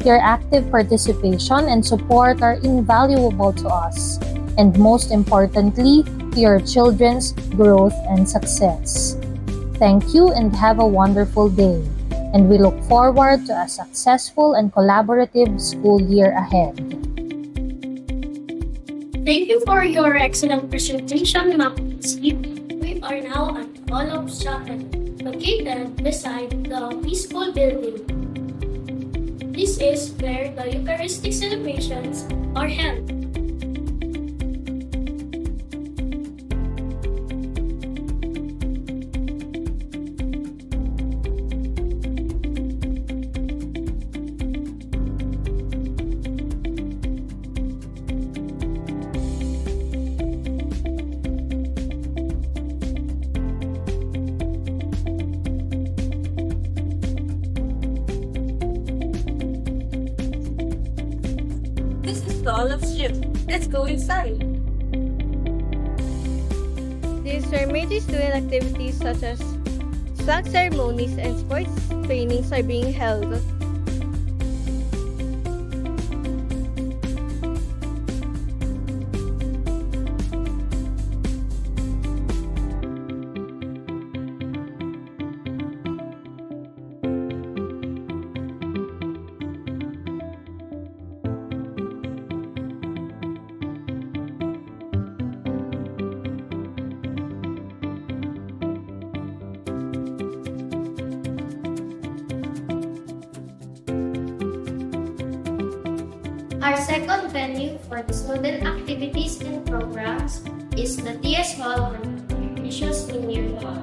Your active participation and support are invaluable to us, and most importantly, to your children's growth and success. Thank you and have a wonderful day, and we look forward to a successful and collaborative school year ahead.
Thank you for your excellent presentation, Ma'am. We are now at OLOPSC Chapel, located beside the preschool building. This is where the Eucharistic celebrations are held.
The OLOPSC. Let's go inside.
These are major student activities such as flag ceremonies and sports trainings are being held.
Our second venue for the student activities and programs is the TS Hall on Precious Senior Hall.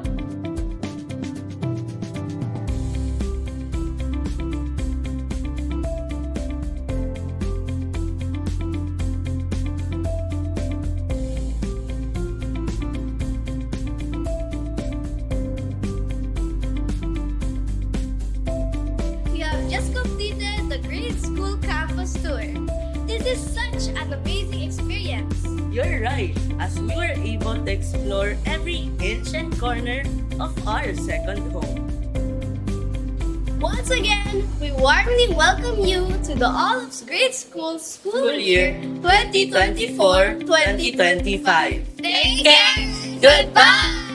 We have just completed the grade school campus tour. This is such an amazing experience.
You're right, as we were able to explore every inch and corner of our second home.
Once again, we warmly welcome you to the OLOPSC Grade School School Year 2024-2025. Take care! Goodbye!